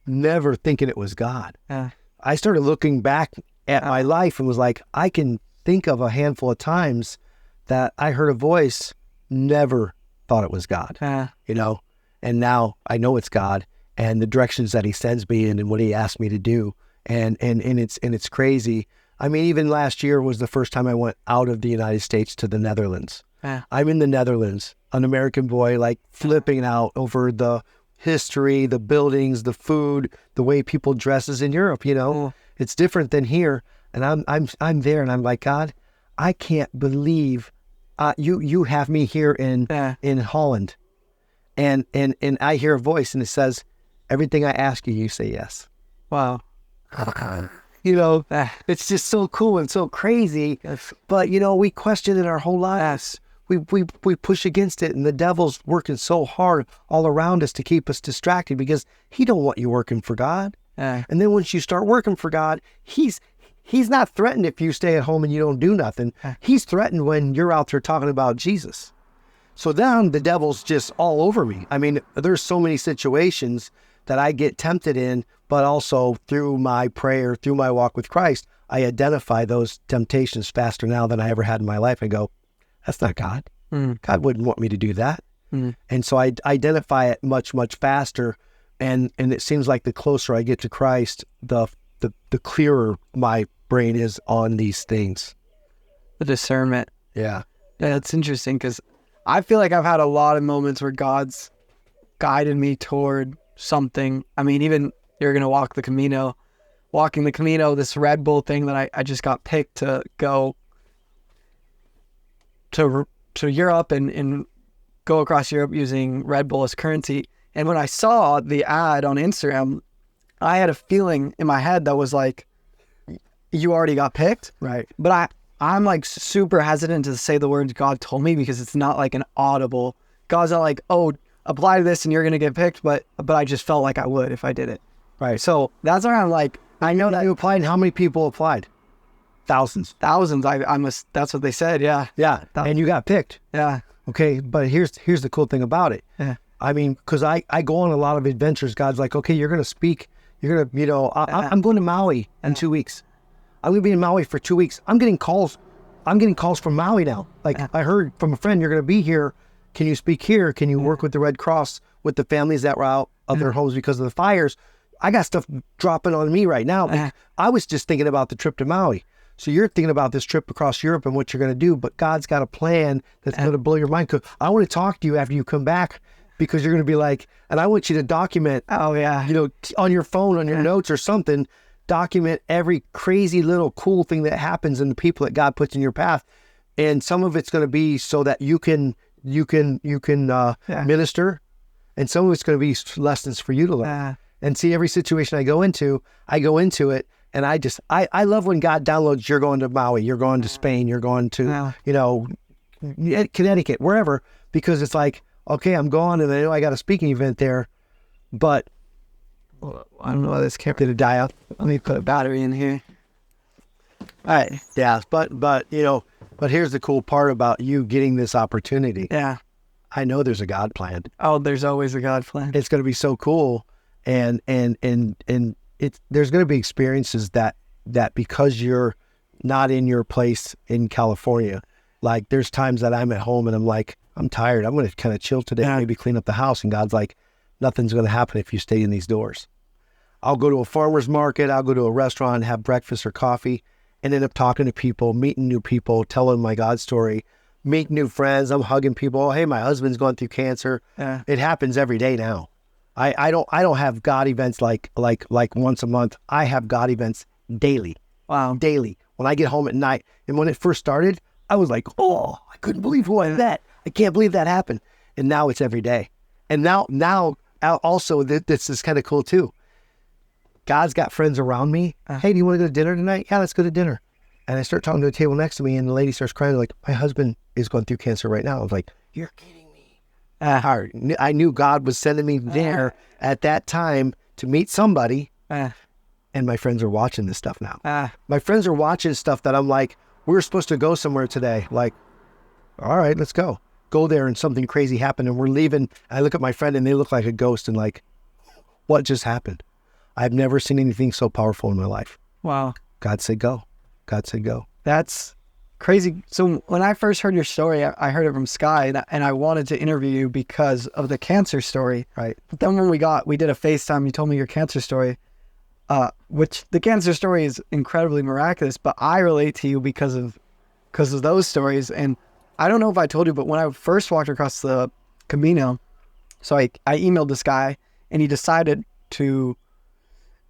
never thinking it was God.
Yeah.
I started looking back at my life and was like, I can think of a handful of times that I heard a voice, never thought it was God, and now I know it's God and the directions that he sends me in and what he asked me to do. And it's crazy. I mean, even last year was the first time I went out of the United States to the Netherlands.
Yeah.
I'm in the Netherlands, an American boy, like flipping out over the history, the buildings, the food, the way people dresses in Europe, It's different than here. And I'm there and I'm like, God, I can't believe you have me here in Holland. And I hear a voice and it says, everything I ask you, you say yes.
Wow.
It's just so cool and so crazy.
Yes.
But we question it our whole lives. We push against it, and the devil's working so hard all around us to keep us distracted because he don't want you working for God. And then once you start working for God, he's not threatened if you stay at home and you don't do nothing. He's threatened when you're out there talking about Jesus. So then the devil's just all over me. I mean, there's so many situations that I get tempted in, but also through my prayer, through my walk with Christ, I identify those temptations faster now than I ever had in my life. I go, that's not God. God wouldn't want me to do that. And so I identify it much, much faster. And it seems like the closer I get to Christ, the clearer my brain is on these things.
The discernment.
Yeah.
Yeah, it's interesting because I feel like I've had a lot of moments where God's guided me toward something. I mean, even you're going to walking the Camino, this Red Bull thing that I just got picked to go to Europe and go across Europe using Red Bull as currency. And when I saw the ad on Instagram, I had a feeling in my head that was like, you already got picked.
Right.
But I'm like super hesitant to say the words God told me because it's not like an audible. God's not like, oh, apply to this and you're going to get picked, but I just felt like I would if I did it.
Right.
So that's where I'm like, I know that
you applied. And how many people applied? Thousands.
thousands. That's what they said. Yeah.
Yeah. And you got picked.
Yeah.
Okay. But here's the cool thing about it.
Yeah.
I mean, because I go on a lot of adventures. God's like, okay, you're going to speak. You're going to, I'm going to Maui in 2 weeks. I'm going to be in Maui for 2 weeks. I'm getting calls from Maui now. Like I heard from a friend, you're going to be here. Can you speak here? Can you work with the Red Cross, with the families that were out of their homes because of the fires? I got stuff dropping on me right now. I was just thinking about the trip to Maui. So you're thinking about this trip across Europe and what you're going to do, but God's got a plan that's going to blow your mind. 'Cause I want to talk to you after you come back, because you're going to be like, and I want you to document, on your phone, on your notes or something, document every crazy little cool thing that happens and the people that God puts in your path. And some of it's going to be so that you can minister, and some of it's going to be lessons for you to learn. And see, every situation I go into it, and I love when God downloads, you're going to Maui, you're going to Spain, you're going to, Connecticut, wherever, because it's like, okay, I'm gone, and I know I got a speaking event there, but
I don't know why this camera did die out. Let me put a battery in here.
All right. Yeah. But here's the cool part about you getting this opportunity.
Yeah.
I know there's a God plan.
Oh, there's always a God plan.
It's going to be so cool. And there's going to be experiences that because you're not in your place in California, like there's times that I'm at home and I'm like, I'm tired. I'm going to kind of chill today, maybe clean up the house. And God's like, nothing's going to happen if you stay in these doors. I'll go to a farmer's market. I'll go to a restaurant, have breakfast or coffee, and end up talking to people, meeting new people, telling my God story, meet new friends. I'm hugging people. Oh, hey, my husband's going through cancer. Yeah. It happens every day now. I don't have God events like once a month. I have God events daily.
Wow.
Daily. When I get home at night. And when it first started, I was like, oh, I couldn't believe who I met. I can't believe that happened. And now it's every day. And now also, this is kind of cool too. God's got friends around me. Hey, do you want to go to dinner tonight? Yeah, let's go to dinner. And I start talking to a table next to me, and the lady starts crying like, my husband is going through cancer right now. I was like, you're kidding me. I knew God was sending me there at that time to meet somebody. And my friends are watching this stuff now. My friends are watching stuff that I'm like, we're supposed to go somewhere today. Like, all right, let's go. Go there, and something crazy happened, and we're leaving. I look at my friend, and they look like a ghost, and like, what just happened? I've never seen anything so powerful in my life.
Wow.
God said go. God said go.
That's crazy. So when I first heard your story, I heard it from Sky, and I wanted to interview you because of the cancer story.
Right.
But then when we did a FaceTime, you told me your cancer story, which the cancer story is incredibly miraculous, but I relate to you because of those stories. And I don't know if I told you, but when I first walked across the Camino, so I emailed this guy, and he decided to,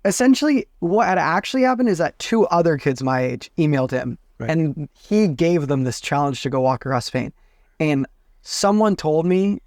essentially what had actually happened is that two other kids my age emailed him, and he gave them this challenge to go walk across Spain. And someone told me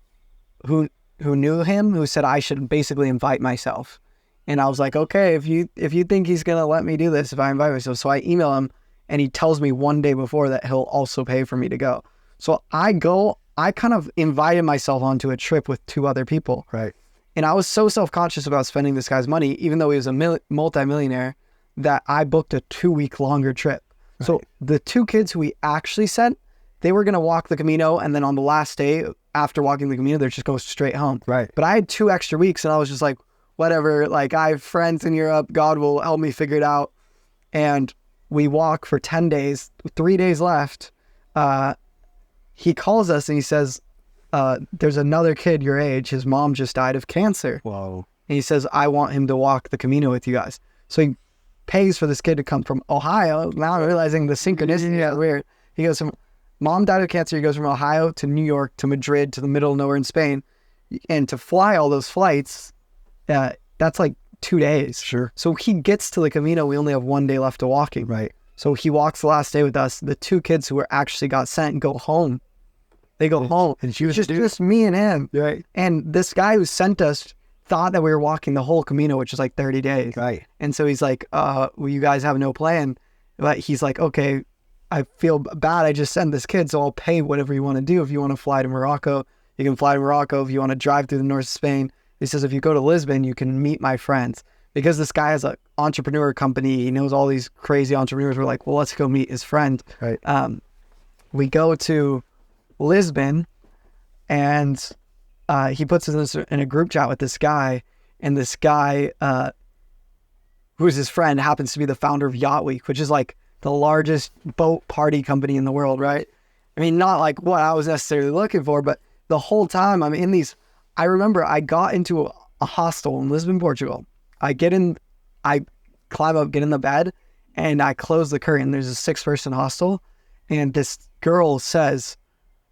who knew him, who said I should basically invite myself. And I was like, okay, if you think he's going to let me do this, if I invite myself. So I email him, and he tells me one day before that he'll also pay for me to go. So I kind of invited myself onto a trip with two other people.
Right.
And I was so self-conscious about spending this guy's money, even though he was a multi-millionaire, that I booked a 2-week longer trip. Right. So the two kids who we actually sent, they were going to walk the Camino, and then on the last day, after walking the Camino, they're just going straight home.
Right.
But I had 2 extra weeks, and I was just like, whatever, like I have friends in Europe, God will help me figure it out. And we walk for 10 days, 3 days left. He calls us and he says, there's another kid your age. His mom just died of cancer.
Whoa.
And he says, I want him to walk the Camino with you guys. So he pays for this kid to come from Ohio. Now I'm realizing the synchronicity is weird. He goes from, mom died of cancer. He goes from Ohio to New York to Madrid to the middle of nowhere in Spain. And to fly all those flights, that's like 2 days.
Sure.
So he gets to the Camino. We only have 1 day left of walking.
Right.
So he walks the last day with us. The two kids who were actually got sent go home. They go home.
And she was
just me and him.
Right.
And this guy who sent us thought that we were walking the whole Camino, which is like 30 days.
Right.
And so he's like, well, you guys have no plan. But he's like, okay, I feel bad. I just sent this kid, so I'll pay whatever you want to do. If you want to fly to Morocco, You can fly to Morocco if you want to drive through the north of Spain. He says, if you go to Lisbon, you can meet my friends. Because this guy has an entrepreneur company, he knows all these crazy entrepreneurs. We're like, well, let's go meet his friend.
Right.
We go to Lisbon, and he puts us in a group chat with this guy, and this guy, who's his friend, happens to be the founder of Yacht Week, which is like the largest boat party company in the world, right? I mean, not like what I was necessarily looking for, but the whole time I'm in these, I remember I got into a hostel in Lisbon, Portugal. I climb up, get in the bed, and I close the curtain. There's a 6-person hostel, and this girl says,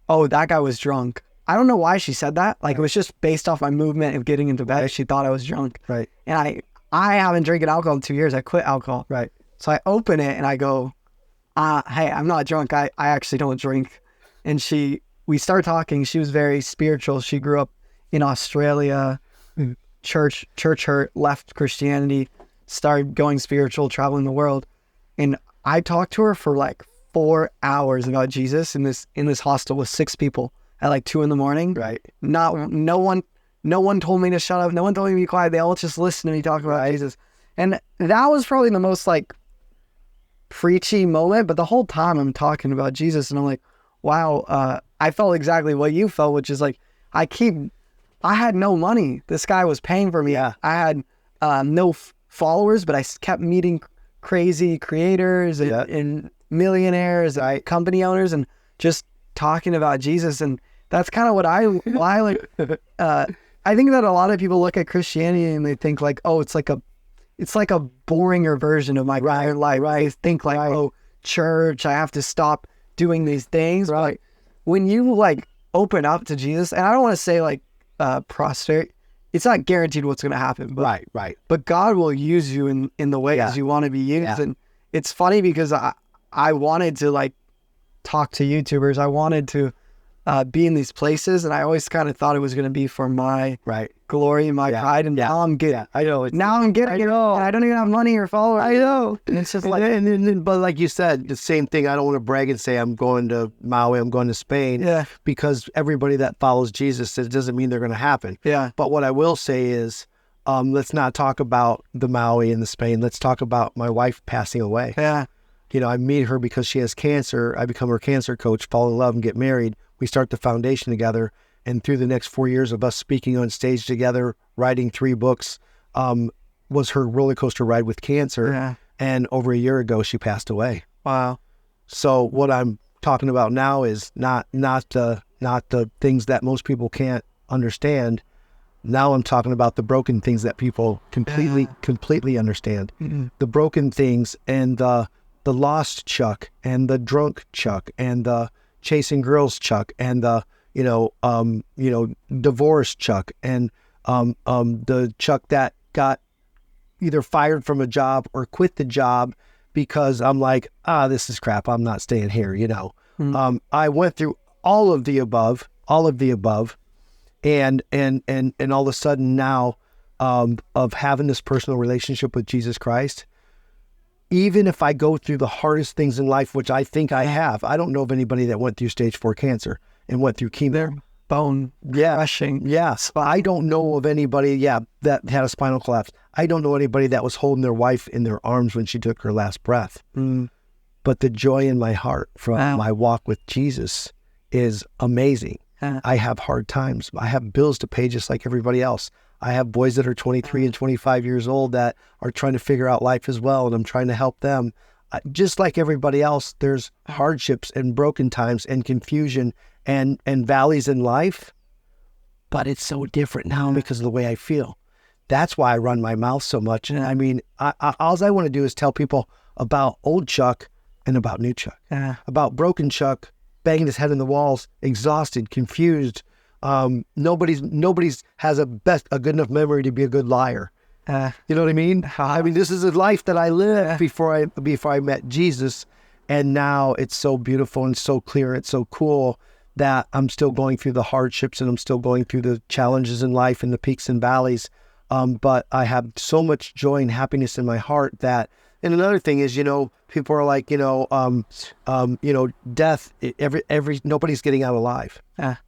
oh, that guy was drunk. I don't know why she said that. Like, it was just based off my movement of getting into bed. She thought I was drunk.
Right.
And I haven't drinking alcohol in 2 years. I quit alcohol.
Right.
So I open it and I go, hey, I'm not drunk. I actually don't drink. And we start talking. She was very spiritual. She grew up in Australia, church hurt, left Christianity, started going spiritual, traveling the world. And I talked to her for like 4 hours about Jesus in this hostel with 6 people at like 2 a.m.
Right.
No one told me to shut up. No one told me to be quiet. They all just listened to me talk about Jesus. And that was probably the most like preachy moment. But the whole time I'm talking about Jesus, and I'm like, wow, I felt exactly what you felt, which is like, I had no money. This guy was paying for me.
Yeah.
I had no followers, but I kept meeting crazy creators and millionaires, company owners, and just talking about Jesus. And that's kind of what I like. I think that a lot of people look at Christianity and they think like, oh, it's like a boringer version of my life. Right. They think like, oh, church, I have to stop doing these things. Right. When you like open up to Jesus, and I don't want to say like prosperity, it's not guaranteed what's going to happen. But,
Right.
But God will use you in the ways you want to be used. Yeah. And it's funny because I wanted to like talk to YouTubers. I wanted to be in these places, and I always kind of thought it was going to be for my glory and my pride. And now I'm getting,
I know.
Now I'm getting, and I don't even have money or followers.
I know.
And it's just like,
but like you said, the same thing. I don't want to brag and say I'm going to Maui, I'm going to Spain.
Yeah.
Because everybody that follows Jesus, it doesn't mean they're going to happen.
Yeah.
But what I will say is, let's not talk about the Maui and the Spain. Let's talk about my wife passing away.
Yeah.
You know, I meet her because she has cancer. I become her cancer coach, fall in love, and get married. We start the foundation together. And through the next 4 years of us speaking on stage together, writing 3 books, was her roller coaster ride with cancer.
Yeah.
And over a year ago, she passed away.
Wow.
So what I'm talking about now is not the things that most people can't understand. Now I'm talking about the broken things that people completely understand. Mm-hmm. The broken things, and the lost Chuck, and the drunk Chuck, and the chasing girls Chuck, and the divorced Chuck, and the Chuck that got either fired from a job or quit the job because I'm like, this is crap, I'm not staying here, Mm-hmm. I went through all of the above, and all of a sudden now, of having this personal relationship with Jesus Christ, even if I go through the hardest things in life, which I think I have, I don't know of anybody that went through stage 4 cancer and went through chemo.
Their bone crushing.
Yes. I don't know of anybody, that had a spinal collapse. I don't know anybody that was holding their wife in their arms when she took her last breath. Mm. But the joy in my heart from my walk with Jesus is amazing. I have hard times. I have bills to pay just like everybody else. I have boys that are 23 and 25 years old that are trying to figure out life as well, and I'm trying to help them. Just like everybody else, there's hardships and broken times and confusion and valleys in life, but it's so different now because of the way I feel. That's why I run my mouth so much. And I mean, all I want to do is tell people about old Chuck and about new Chuck, about broken Chuck, banging his head in the walls, exhausted, confused. Nobody's has a good enough memory to be a good liar. You know what I mean? I mean, this is a life that I lived before I met Jesus, and now it's so beautiful and so clear. It's so cool that I'm still going through the hardships and I'm still going through the challenges in life and the peaks and valleys. But I have so much joy and happiness in my heart that And another thing is, people are like, death. Nobody's getting out alive.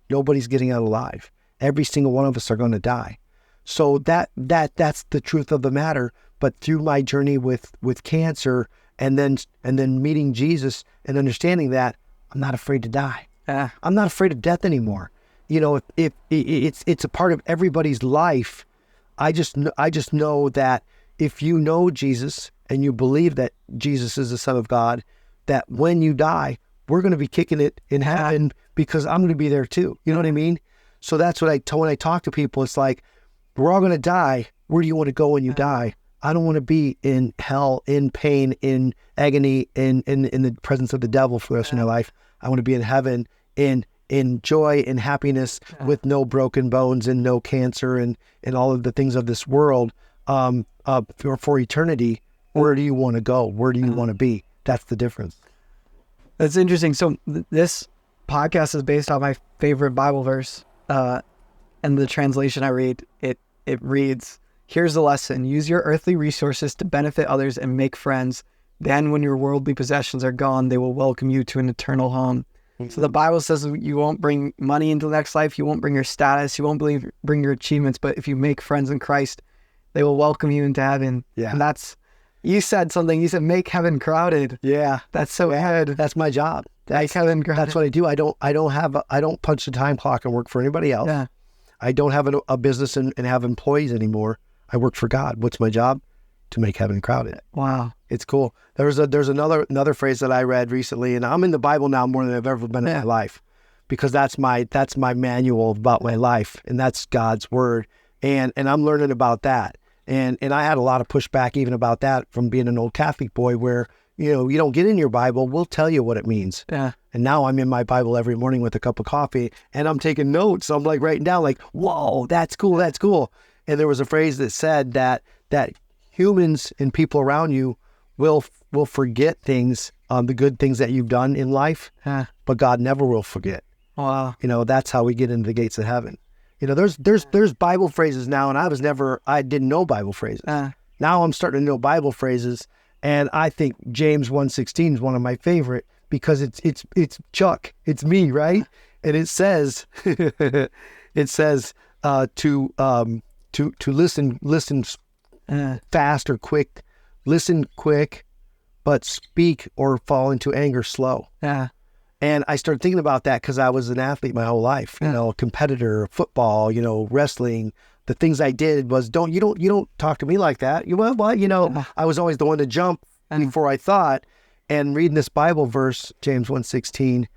Nobody's getting out alive. Every single one of us are going to die. So that's the truth of the matter. But through my journey with cancer, and then meeting Jesus and understanding that, I'm not afraid to die. I'm not afraid of death anymore. If it's a part of everybody's life. I just know that if you know Jesus and you believe that Jesus is the Son of God, that when you die, we're going to be kicking it in heaven because I'm going to be there too. You know what I mean? So that's what when I talk to people, it's like, we're all going to die. Where do you want to go when you die? I don't want to be in hell, in pain, in agony, in the presence of the devil for the rest of my life. I want to be in heaven, in joy and happiness, with no broken bones and no cancer and all of the things of this world for eternity. Where do you want to go? Where do you want to be? That's the difference.
That's interesting. So this podcast is based on my favorite Bible verse, and the translation I read, it reads, "Here's the lesson. Use your earthly resources to benefit others and make friends. Then when your worldly possessions are gone, they will welcome you to an eternal home." So the Bible says you won't bring money into the next life. You won't bring your status. You won't bring your achievements. But if you make friends in Christ, they will welcome you into heaven. Yeah. And you said something. You said, make heaven crowded.
Yeah.
That's so good.
That's my job.
Make heaven crowded.
That's what I do. I don't punch the time clock and work for anybody else. Yeah. I don't have a business and have employees anymore. I work for God. What's my job? To make heaven crowded.
Wow.
It's cool. There's another phrase that I read recently, and I'm in the Bible now more than I've ever been in my life, because that's my manual about my life, and that's God's word. And I'm learning about that. And I had a lot of pushback even about that from being an old Catholic boy, where, you don't get in your Bible, we'll tell you what it means. Yeah. And now I'm in my Bible every morning with a cup of coffee, and I'm taking notes. I'm like writing down like, whoa, that's cool. That's cool. And there was a phrase that said that humans and people around you will forget things, the good things that you've done in life, but God never will forget. Wow. That's how we get into the gates of heaven. There's Bible phrases now, and I didn't know Bible phrases. Now I'm starting to know Bible phrases, and I think James 1:16 is one of my favorite, because it's Chuck, it's me, right? And it says to listen fast or quick, listen quick, but speak or fall into anger slow. Yeah. And I started thinking about that because I was an athlete my whole life, a competitor, football, wrestling. The things I did was, you don't talk to me like that. I was always the one to jump before I thought. And reading this Bible verse, James 1:16,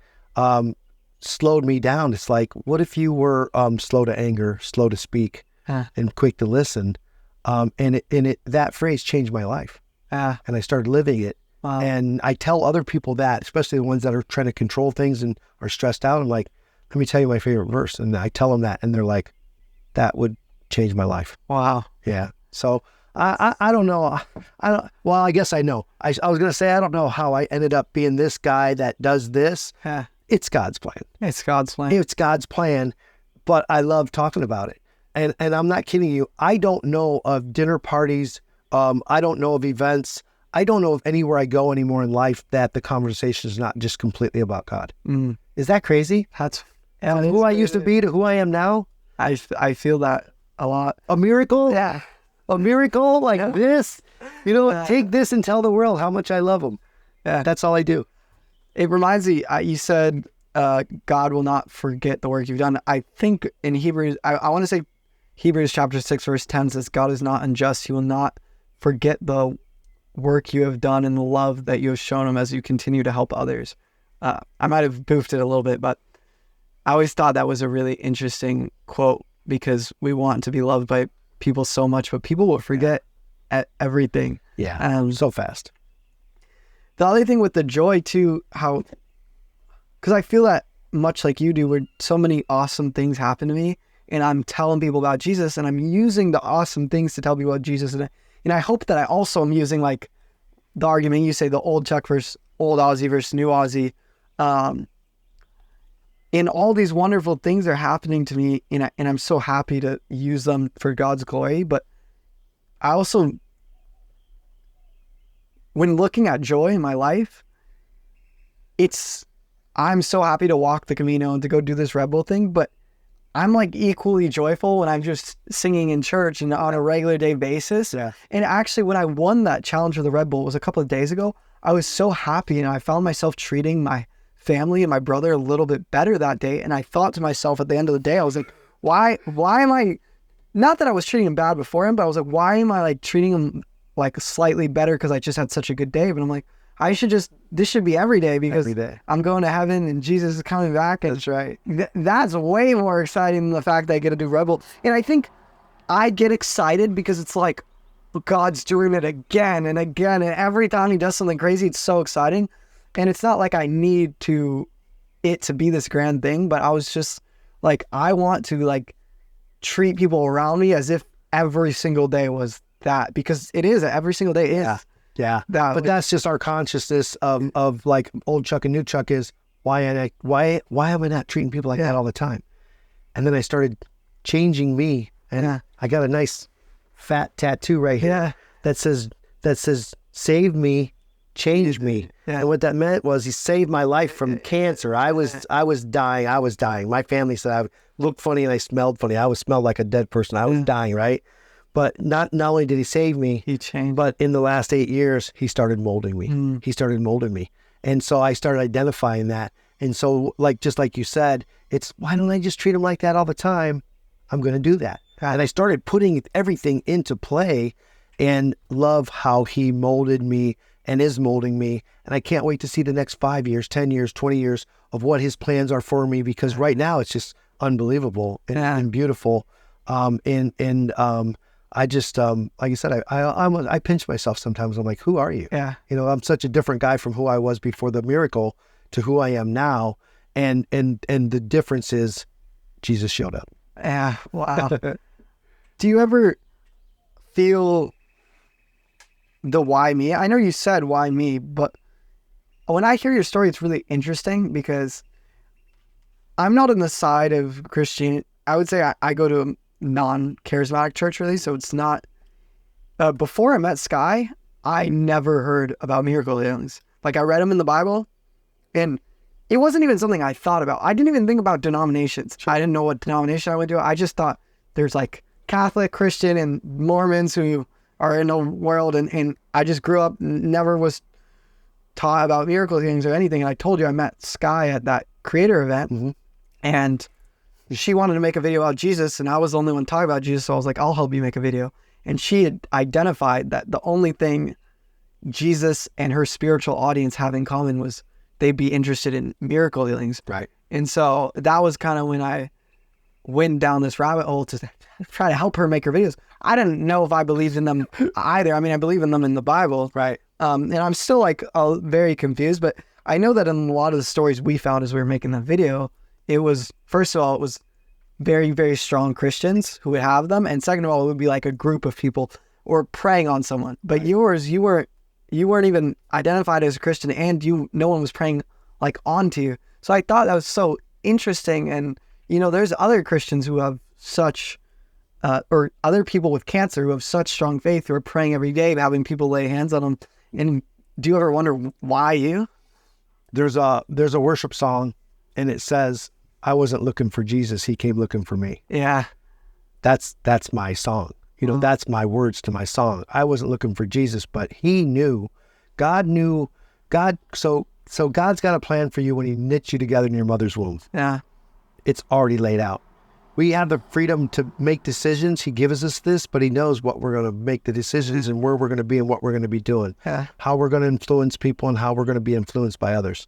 slowed me down. It's like, what if you were slow to anger, slow to speak, and quick to listen? And that phrase changed my life. And I started living it. Wow. And I tell other people that, especially the ones that are trying to control things and are stressed out. I'm like, let me tell you my favorite verse. And I tell them that, and they're like, that would change my life. Wow. Yeah. So I don't know. Well, I guess I know. I was going to say, I don't know how I ended up being this guy that does this. It's God's plan. It's God's plan. It's God's plan. But I love talking about it. And I'm not kidding you. I don't know of dinner parties. I don't know of events. I don't know of anywhere I go anymore in life that the conversation is not just completely about God. Mm. Is that crazy? From who I used to be to who I am now? I feel that a lot. A miracle? Yeah. A miracle like this? Take this and tell the world how much I love them. Yeah. That's all I do. It reminds me, you said God will not forget the work you've done. I think in Hebrews, I want to say Hebrews chapter 6 verse 10 says, God is not unjust. He will not forget the work you have done and the love that you have shown him as you continue to help others. I might have goofed it a little bit, but I always thought that was a really interesting quote, because we want to be loved by people so much, but people will forget everything. Yeah, so fast. The other thing with the joy too, because I feel that much like you do, where so many awesome things happen to me, and I'm telling people about Jesus, and I'm using the awesome things to tell people about Jesus, and I hope that I also am using, like, the argument you say, the old Chuck versus old Ozzy versus new Ozzy. And all these wonderful things are happening to me, and I'm so happy to use them for God's glory. But I also
when looking at joy in my life, I'm so happy to walk the Camino and to go do this Red Bull thing, but I'm like equally joyful when I'm just singing in church and on a regular day basis.
Yeah.
And actually, when I won that challenge for the Red Bull, it was a couple of days ago, I was so happy, and I found myself treating my family and my brother a little bit better that day. And I thought to myself at the end of the day, I was like, why am I, not that I was treating him bad before him, but I was like, why am I like treating him like slightly better because I just had such a good day? But I'm like, this should be every day because I'm going to heaven and Jesus is coming back. And
That's right.
That's way more exciting than the fact that I get to do Red Bull. And I think I get excited because it's like God's doing it again and again. And every time he does something crazy, it's so exciting. And it's not like I need it to be this grand thing, but I was just like, I want to like treat people around me as if every single day was that, because it is, every single day is.
Yeah. But that's just our consciousness of like old Chuck and new Chuck is why am I not treating people like that all the time? And then I started changing me, and I got a nice fat tattoo right here that says save me, change me. Yeah. And what that meant was he saved my life from cancer. I was dying. My family said I looked funny and I smelled funny. I smelled like a dead person. I was dying, right? But not only did he save me,
he changed.
But in the last 8 years, he started molding me. He started molding me. And so I started identifying that. And so just like you said, it's why don't I just treat him like that all the time? I'm going to do that. And I started putting everything into play and love how he molded me and is molding me. And I can't wait to see the next 5 years, 10 years, 20 years of what his plans are for me, because right now it's just unbelievable and beautiful. I just, like I said, I pinch myself sometimes. I'm like, who are you?
Yeah.
I'm such a different guy from who I was before the miracle to who I am now. And the difference is Jesus showed up.
Yeah. Wow. Do you ever feel the why me? I know you said why me, but when I hear your story, it's really interesting because I'm not on the side of Christian. I would say I go to a non-charismatic church, really. So it's not, before I met Sky, I never heard about miracle healings. Like I read them in the Bible, and it wasn't even something I thought about. I didn't even think about denominations. I didn't know what denomination I went to. I just thought there's like Catholic, Christian, and Mormons who are in the world. And I just grew up, never was taught about miracle healings or anything. And I told you I met Sky at that creator event, and she wanted to make a video about Jesus, and I was the only one talking about Jesus. So I was like, I'll help you make a video. And she had identified that the only thing Jesus and her spiritual audience have in common was they'd be interested in miracle healings.
Right.
And so that was kind of when I went down this rabbit hole to try to help her make her videos. I didn't know if I believed in them either. I mean, I believe in them in the Bible.
Right.
And I'm still like very confused, but I know that in a lot of the stories we found as we were making the video, it was, first of all, it was very, very strong Christians who would have them. And second of all, it would be like a group of people or praying on someone. But yours, you weren't even identified as a Christian, and no one was praying like onto you. So I thought that was so interesting. And, there's other Christians who have such, or other people with cancer who have such strong faith who are praying every day, having people lay hands on them. And do you ever wonder why you?
There's a worship song, and it says, I wasn't looking for Jesus. He came looking for me.
Yeah.
That's my song. That's my words to my song. I wasn't looking for Jesus, but God knew. So God's got a plan for you when he knit you together in your mother's womb.
Yeah.
It's already laid out. We have the freedom to make decisions. He gives us this, but he knows what we're going to make the decisions and where we're going to be and what we're going to be doing.
Yeah.
How we're going to influence people and how we're going to be influenced by others.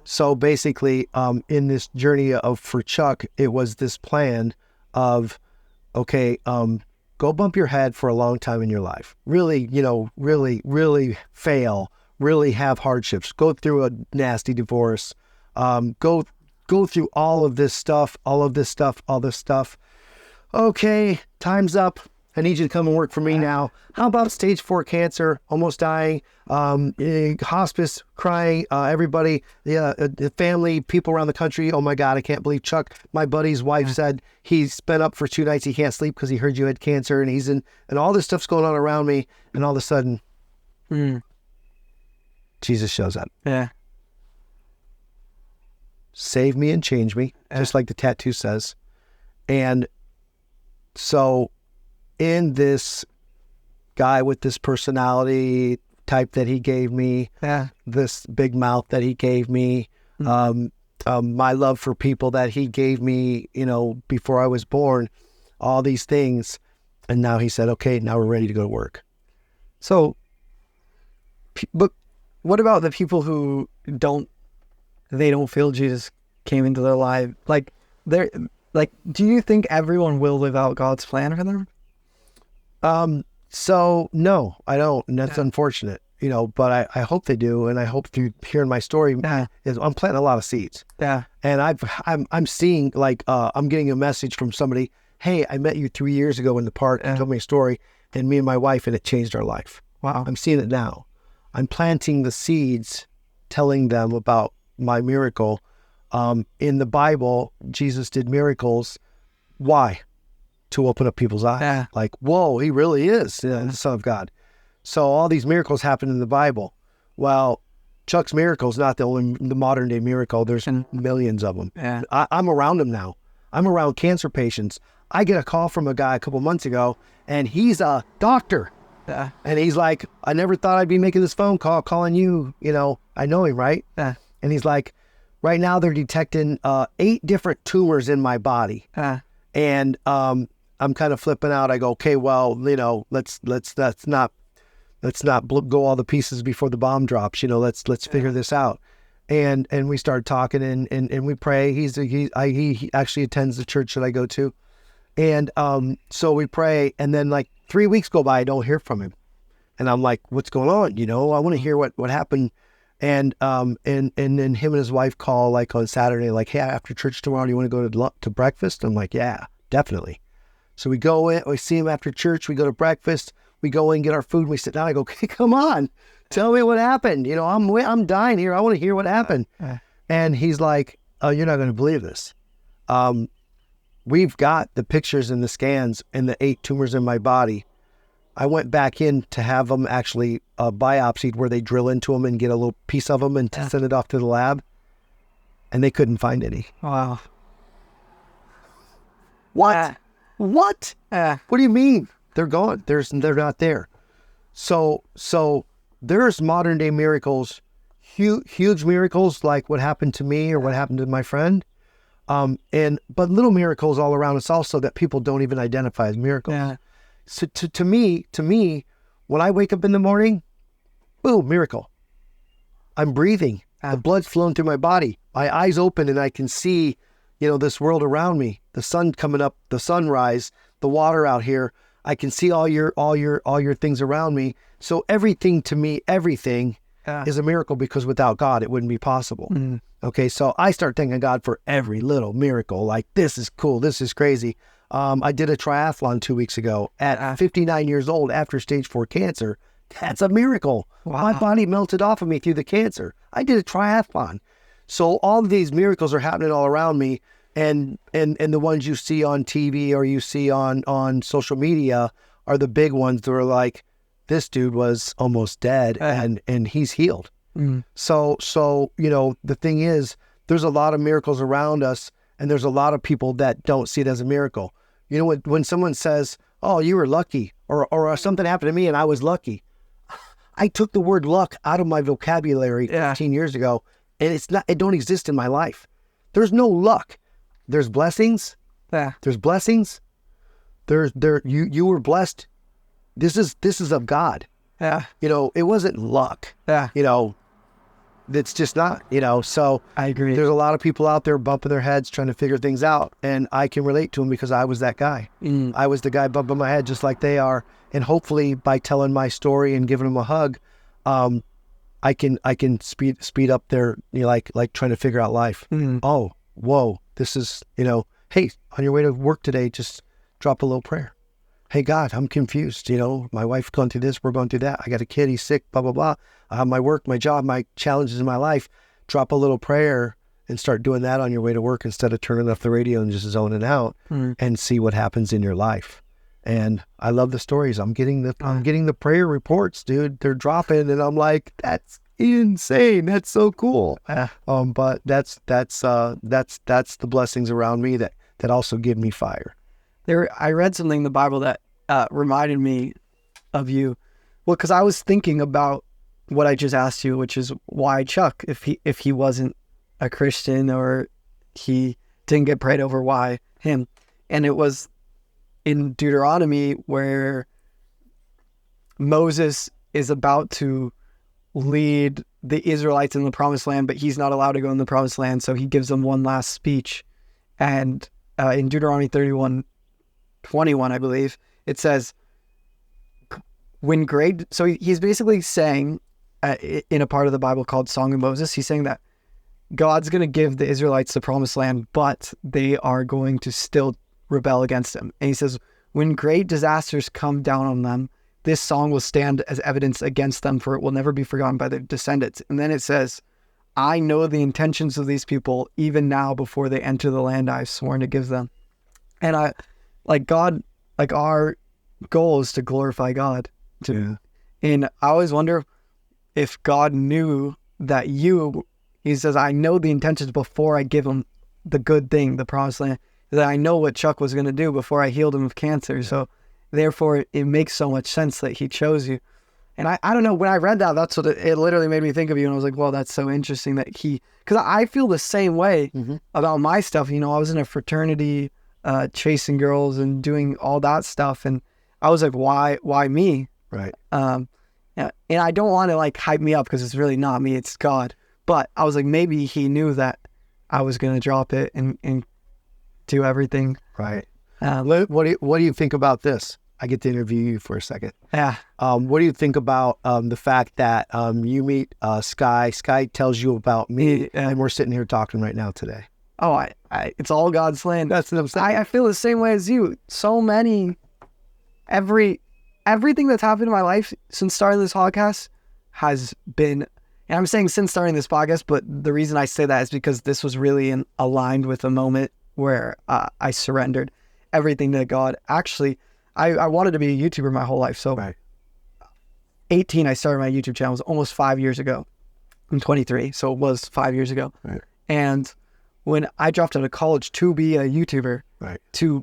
So basically, in this journey for Chuck, it was this plan of, okay, go bump your head for a long time in your life. Really, really fail, really have hardships, go through a nasty divorce, go through all this stuff. Okay, time's up. I need you to come and work for me now. How about stage 4 cancer, almost dying, hospice, crying, everybody, the family, people around the country. Oh my God, I can't believe Chuck, my buddy's wife said he's been up for 2 nights. He can't sleep because he heard you had cancer, and and all this stuff's going on around me. And all of a sudden, Jesus shows up.
Yeah.
Save me and change me, just like the tattoo says. And so in this guy with this personality type that he gave me, this big mouth that he gave me, my love for people that he gave me, before I was born, all these things. And now he said, okay, now we're ready to go to work.
So, but what about the people who don't feel Jesus came into their life? Like, do you think everyone will live out God's plan for them?
So no, I don't. And that's unfortunate, but I hope they do. And I hope through hearing my story is I'm planting a lot of seeds.
Yeah.
And I'm seeing I'm getting a message from somebody. Hey, I met you 3 years ago in the park and told me a story, and me and my wife, and it changed our life.
Wow.
I'm seeing it now. I'm planting the seeds, telling them about my miracle. In the Bible, Jesus did miracles. Why? To open up people's eyes.
Yeah.
Like, whoa, he really is the Son of God. So all these miracles happen in the Bible. Well, Chuck's miracle is not the modern day miracle. There's millions of them.
Yeah.
I'm around them now. I'm around cancer patients. I get a call from a guy a couple months ago, and he's a doctor.
Yeah.
And he's like, I never thought I'd be making this phone call, calling you. I know him, right?
Yeah.
And he's like, right now they're detecting 8 different tumors in my body. And I'm kind of flipping out. I go, okay, well, let's not go all the pieces before the bomb drops. Let's figure this out. And we started talking and we pray. He actually attends the church that I go to. And so we pray, and then 3 weeks go by, I don't hear from him. And I'm like, what's going on? I want to hear what happened. And then him and his wife call on Saturday, hey, after church tomorrow, do you want to go to breakfast? I'm like, yeah, definitely. So we go in, we see him after church, we go to breakfast, we go in, get our food, and we sit down. I go, okay, come on, tell me what happened. I'm dying here. I want to hear what happened. And he's like, oh, you're not going to believe this. We've got the pictures and the scans and the 8 tumors in my body. I went back in to have them actually biopsied, where they drill into them and get a little piece of them and send it off to the lab. And they couldn't find any.
Wow.
What? What? What do you mean? They're gone. They're not there. So there's modern day miracles, huge miracles like what happened to me or what happened to my friend. But little miracles all around us also that people don't even identify as miracles.
Yeah.
So to me, when I wake up in the morning, boom, miracle. I'm breathing. The blood's flowing through my body. My eyes open and I can see, this world around me. The sun coming up, the sunrise, the water out here. I can see all your things around me. So everything to me, everything is a miracle, because without God, it wouldn't be possible. Mm. Okay, so I start thanking God for every little miracle. Like, this is cool. This is crazy. I did a triathlon 2 weeks ago at 59 years old after stage 4 cancer. That's a miracle. Wow. My body melted off of me through the cancer. I did a triathlon. So all of these miracles are happening all around me. And the ones you see on TV or you see on social media are the big ones that are like, this dude was almost dead and he's healed. Mm. So, the thing is, there's a lot of miracles around us, and there's a lot of people that don't see it as a miracle. When someone says, oh, you were lucky, or something happened to me and I was lucky. I took the word luck out of my vocabulary 15 years ago, and it don't exist in my life. There's no luck. There's blessings. Yeah. There's blessings. You were blessed. This is of God. Yeah. It wasn't luck. Yeah. It's just not, so
I agree.
There's a lot of people out there bumping their heads trying to figure things out, and I can relate to them because I was that guy. Mm. I was the guy bumping my head just like they are, and hopefully by telling my story and giving them a hug, I can speed up their, like trying to figure out life. Mm. Oh, whoa, this is, hey, on your way to work today, just drop a little prayer. Hey, God, I'm confused. My wife's gone through this, we're going through that. I got a kid, he's sick, blah, blah, blah. I have my work, my job, my challenges in my life. Drop a little prayer and start doing that on your way to work instead of turning off the radio and just zoning out and see what happens in your life. And I love the stories. I'm getting the prayer reports, dude. They're dropping, and I'm like, that's, insane. That's so cool. But that's the blessings around me that also give me fire.
I read something in the Bible that reminded me of you. Well, because I was thinking about what I just asked you, which is why Chuck, if he wasn't a Christian or he didn't get prayed over, why him? And it was in Deuteronomy where Moses is about to lead the Israelites in the promised land, but he's not allowed to go in the promised land. So he gives them one last speech. And in Deuteronomy 31:21, I believe, it says, so he's basically saying, in a part of the Bible called Song of Moses, he's saying that God's going to give the Israelites the promised land, but they are going to still rebel against him. And he says, when great disasters come down on them, this song will stand as evidence against them, for it will never be forgotten by their descendants. And then it says, I know the intentions of these people, even now before they enter the land I've sworn to give them. And our goal is to glorify God. And I always wonder if God knew that he says, I know the intentions before I give him the good thing, the promised land, that I know what Chuck was going to do before I healed him of cancer. Yeah. So therefore it makes so much sense that he chose you. And I don't know, when I read that, that's what it literally made me think of you. And I was like, well, that's so interesting that because I feel the same way about my stuff. I was in a fraternity, chasing girls and doing all that stuff. And I was like, why me?
Right.
And I don't want to hype me up because it's really not me, it's God. But I was like, maybe he knew that I was going to drop it and do everything.
Right. What do you think about this? I get to interview you for a second.
Yeah.
What do you think about the fact that you meet Sky? Sky tells you about me, and we're sitting here talking right now today.
Oh, it's all God's plan.
That's what I'm saying.
I feel the same way as you. So many, everything that's happened in my life since starting this podcast has been, and I'm saying since starting this podcast, but the reason I say that is because this was really aligned with a moment where I surrendered everything to God. Actually, I wanted to be a YouTuber my whole life. So 18, I started my YouTube channel. It was almost 5 years ago. I'm 23, so it was 5 years ago.
Right.
And when I dropped out of college to be a YouTuber,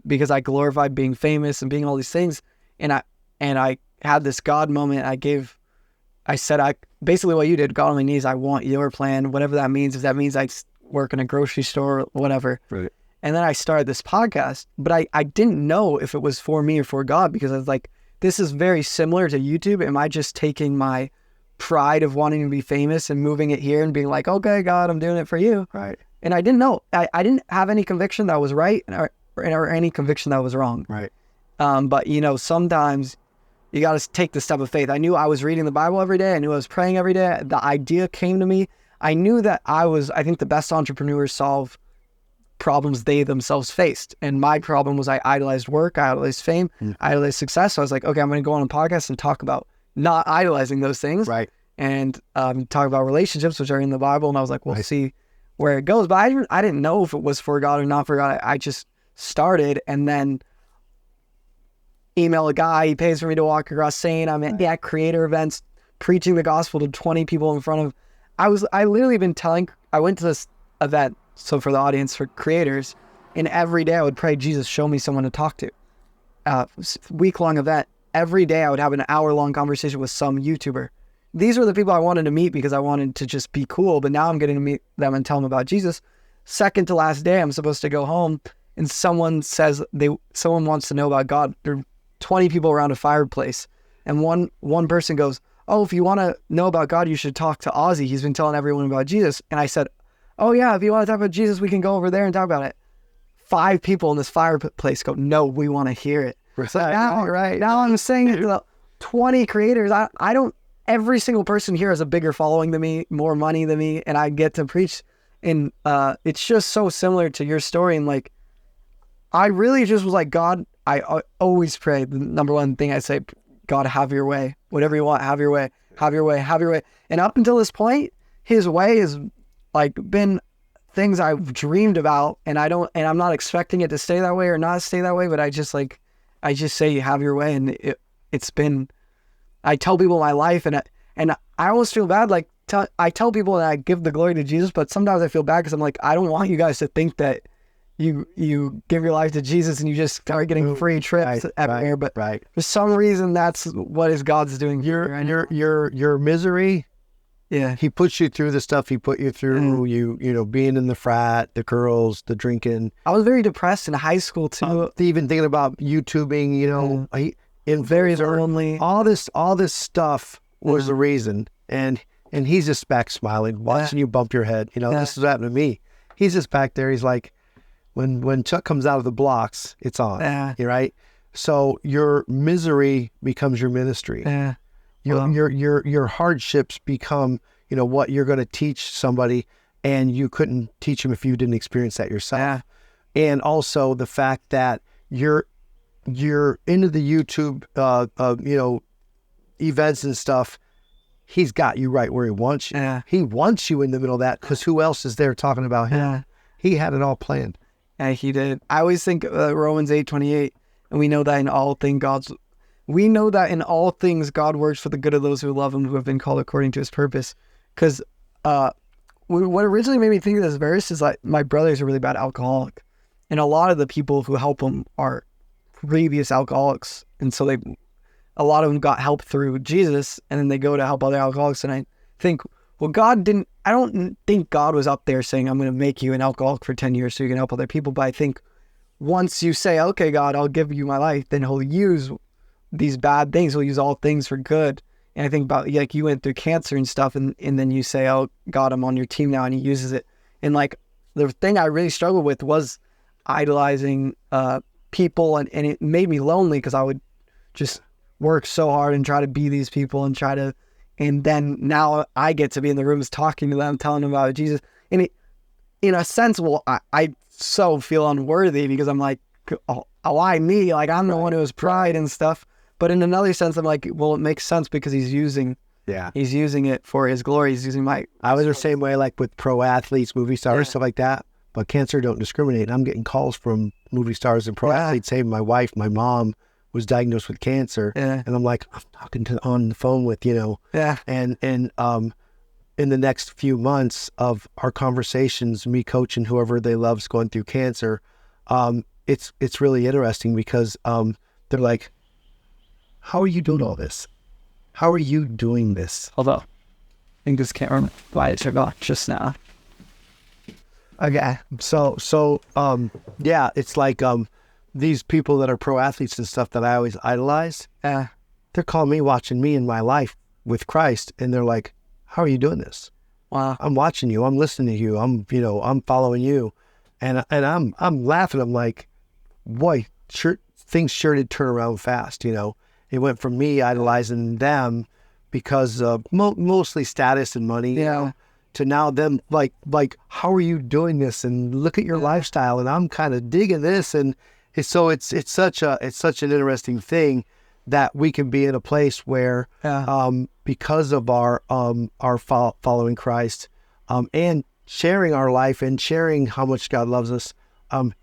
because I glorified being famous and being all these things, and I had this God moment. I said, basically what you did, got on my knees. I want your plan, whatever that means. If that means I work in a grocery store, whatever.
Right.
And then I started this podcast, but I didn't know if it was for me or for God, because I was like, this is very similar to YouTube. Am I just taking my pride of wanting to be famous and moving it here and being like, okay, God, I'm doing it for you.
Right.
And I didn't know. I didn't have any conviction that was right or any conviction that was wrong.
Right.
But sometimes you got to take the step of faith. I knew I was reading the Bible every day. I knew I was praying every day. The idea came to me. I knew that I think the best entrepreneurs solve problems they themselves faced. And my problem was I idolized work, I idolized fame, I idolized success. So I was like, okay, I'm going to go on a podcast and talk about not idolizing those things.
Right.
And talk about relationships, which are in the Bible. And I was like, we'll see where it goes. But I didn't know if it was for God or not for God. I just started and then email a guy. He pays for me to walk across saying I'm at creator events, preaching the gospel to 20 people in front of. I literally been telling. I went to this event. So for the audience, for creators, and every day I would pray, Jesus, show me someone to talk to. Week-long event. Every day I would have an hour-long conversation with some YouTuber. These were the people I wanted to meet because I wanted to just be cool, but now I'm getting to meet them and tell them about Jesus. Second to last day, I'm supposed to go home, and someone says someone wants to know about God. There are 20 people around a fireplace, and one person goes, oh, if you want to know about God, you should talk to Ozzy. He's been telling everyone about Jesus. And I said, oh yeah, if you want to talk about Jesus, we can go over there and talk about it. 5 people in this fireplace go, no, we want to hear it. So now I'm saying it to 20 creators. I don't, every single person here has a bigger following than me, more money than me, and I get to preach. And it's just so similar to your story. And I really just was like, God, I always pray. The number one thing I say, God, have your way. Whatever you want, have your way, have your way, have your way. And up until this point, his way is been things I've dreamed about, and I'm not expecting it to stay that way or not stay that way, but I just say have your way. And it's been, I tell people my life, and I almost feel bad, I tell people that I give the glory to Jesus, but sometimes I feel bad because I'm like, I don't want you guys to think that you give your life to Jesus and you just start getting free trips everywhere. But for some reason, that's what is God's doing.
Your misery.
Yeah,
he puts you through the stuff he put you through. You know, being in the frat, the girls, the drinking.
I was very depressed in high school too.
Even thinking about YouTubing, you know,
very lonely.
All this stuff was the reason, and he's just back smiling, watching you bump your head. You know, this is what happened to me. He's just back there. He's like, when Chuck comes out of the blocks, it's on. Yeah. Right. So your misery becomes your ministry. Yeah. Your hardships become, you know, what you're going to teach somebody, and you couldn't teach them if you didn't experience that yourself. Yeah. And also the fact that you're into the YouTube, you know, events and stuff. He's got you right where he wants you. Yeah. He wants you in the middle of that, because who else is there talking about him? Yeah. He had it all planned.
Yeah, he did. I always think Romans 8:28, and we know that in all things God works for the good of those who love him, who have been called according to his purpose. Because what originally made me think of this verse is like, my brother's a really bad alcoholic, and a lot of the people who help him are previous alcoholics, and so a lot of them got help through Jesus, and then they go to help other alcoholics. And I think, well, I don't think God was up there saying, I'm going to make you an alcoholic for 10 years so you can help other people. But I think once you say, okay, God, I'll give you my life, then he'll use these bad things. He'll use all things for good. And I think about, like, you went through cancer and stuff, and then you say, oh, God, I'm on your team now, and he uses it. And like, the thing I really struggled with was idolizing people, and it made me lonely, because I would just work so hard and try to be these people and then now I get to be in the rooms talking to them, telling them about Jesus. And in a sense, well, I so feel unworthy, because I'm like, oh, why me? Like, I'm the one who has pride and stuff. But in another sense, I'm like, well, it makes sense, because he's using it for his glory. He's using
I was the same way, like with pro athletes, movie stars, stuff like that. But cancer don't discriminate. I'm getting calls from movie stars and pro athletes saying my wife, my mom was diagnosed with cancer, and I'm like, I'm talking on the phone with, you know, and in the next few months of our conversations, me coaching whoever they love's going through cancer, it's really interesting, because they're like, how are you doing all this? How are you doing this?
Although, I think this camera why it took off just now.
Okay, so yeah, it's like these people that are pro athletes and stuff that I always idolize, they're calling me, watching me in my life with Christ, and they're like, how are you doing this? Wow. I'm watching you, I'm listening to you, I'm following you, and I'm laughing. I'm like, boy, things sure did turn around fast. You know, it went from me idolizing them because of mostly status and money, you know, to now them like, how are you doing this? And look at your lifestyle, and I'm kind of digging this. And so it's such an interesting thing that we can be in a place where, because of our following Christ, and sharing our life and sharing how much God loves us,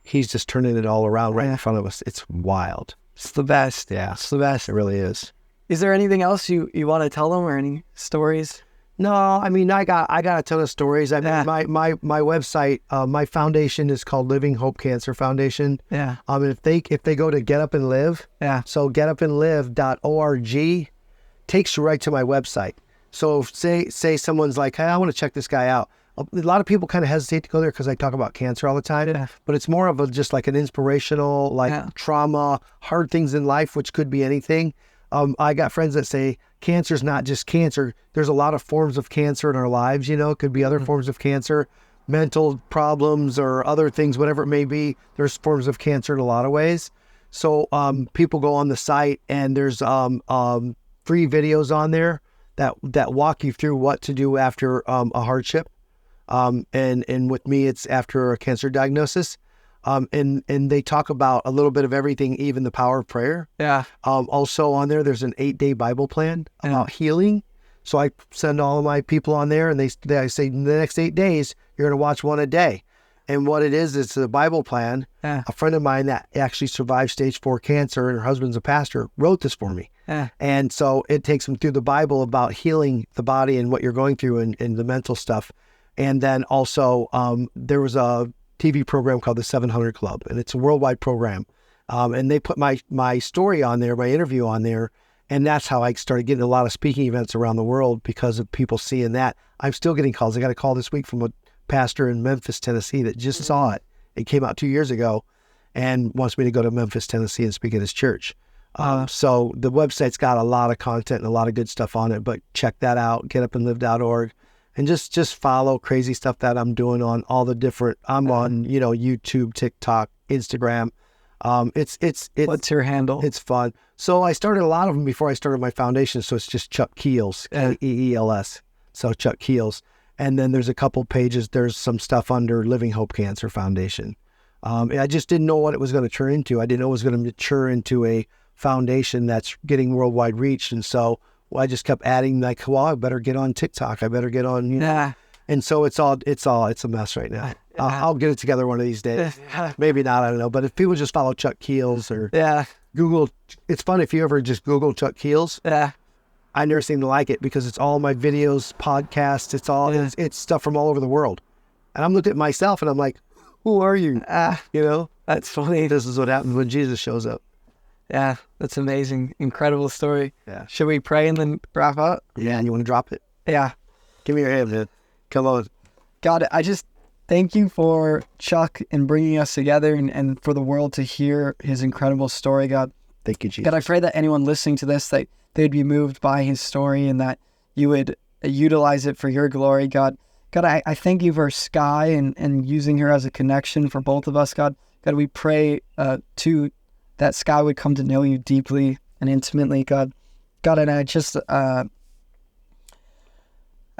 he's just turning it all around right in front of us. It's wild.
It's the best.
Yeah, it's the best. It really is.
Is there anything else you want to tell them, or any stories?
No, I mean, I got a ton of stories. I mean, my website, my foundation is called Living Hope Cancer Foundation. Yeah. And if they go to Get Up and Live, so getupandlive.org takes you right to my website. So say someone's like, hey, I want to check this guy out. A lot of people kind of hesitate to go there because I talk about cancer all the time, but it's more of just like an inspirational, trauma, hard things in life, which could be anything. I got friends that say cancer's not just cancer. There's a lot of forms of cancer in our lives. You know, it could be other forms of cancer, mental problems or other things, whatever it may be. There's forms of cancer in a lot of ways. So people go on the site, and there's free videos on there that walk you through what to do after a hardship. And with me, it's after a cancer diagnosis. And they talk about a little bit of everything, even the power of prayer. Yeah. Also on there's an 8-day Bible plan about healing. So I send all of my people on there, and they say, in the next 8 days, you're going to watch one a day. And what it is, it's a Bible plan.
Yeah.
A friend of mine that actually survived stage 4 cancer, and her husband's a pastor, wrote this for me.
Yeah.
And so it takes them through the Bible about healing the body and what you're going through and the mental stuff. And then also there was a TV program called the 700 Club, and it's a worldwide program. And they put my story on there, my interview on there. And that's how I started getting a lot of speaking events around the world because of people seeing that. I'm still getting calls. I got a call this week from a pastor in Memphis, Tennessee that just saw it. It came out 2 years ago and wants me to go to Memphis, Tennessee and speak at his church. So the website's got a lot of content and a lot of good stuff on it, but check that out, getupandlive.org, and just follow crazy stuff that I'm doing on all the different, I'm on, YouTube, TikTok, Instagram. It's
What's your handle?
It's fun. So I started a lot of them before I started my foundation. So it's just Chuck Keels, Keels. So Chuck Keels. And then there's a couple pages. There's some stuff under Living Hope Cancer Foundation. I just didn't know what it was going to turn into. I didn't know it was going to mature into a foundation that's getting worldwide reach. And so I just kept adding like, well, I better get on TikTok. I better get on,
Yeah.
And so it's a mess right now. I'll get it together one of these days. Maybe not, I don't know. But if people just follow Chuck Keels or Google, it's fun if you ever just Google Chuck Keels.
Yeah.
I never seem to like it because it's all my videos, podcasts. It's all it's stuff from all over the world. And I'm looking at myself and I'm like, who are you?
That's funny.
This is what happens when Jesus shows up.
Yeah, that's amazing. Incredible story.
Yeah.
Should we pray and then wrap up?
Yeah, and you want to drop it?
Yeah.
Give me your hand, man. Come on.
God, I just thank you for Chuck and bringing us together and for the world to hear his incredible story, God.
Thank you, Jesus.
God, I pray that anyone listening to this, that they'd be moved by his story and that you would utilize it for your glory, God. God, I thank you for Sky and using her as a connection for both of us, God. God, we pray too that Sky would come to know you deeply and intimately, God. God, and I just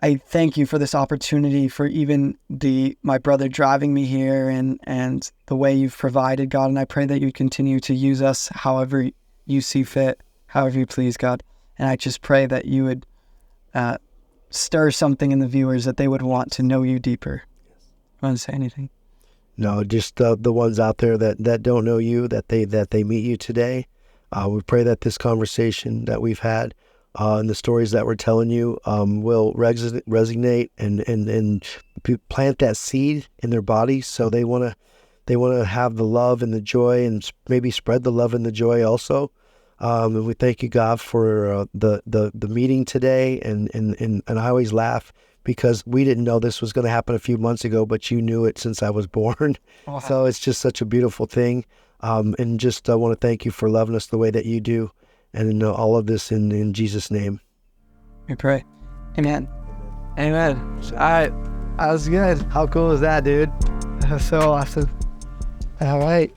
I thank you for this opportunity, for even my brother driving me here and the way you've provided, God. And I pray that you continue to use us however you see fit, however you please, God. And I just pray that you would stir something in the viewers that they would want to know you deeper. Want to say anything?
No, just the ones out there that don't know you, that they meet you today. We pray that this conversation that we've had and the stories that we're telling you will resonate and plant that seed in their body, so they want to have the love and the joy and maybe spread the love and the joy also. And we thank you, God, for the meeting today. And I always laugh because we didn't know this was going to happen a few months ago, but you knew it since I was born. Wow. So it's just such a beautiful thing. And just I want to thank you for loving us the way that you do. And all of this in Jesus' name.
We pray. Amen. Amen. All right. That was good.
How cool is that, dude?
That's so awesome. All right.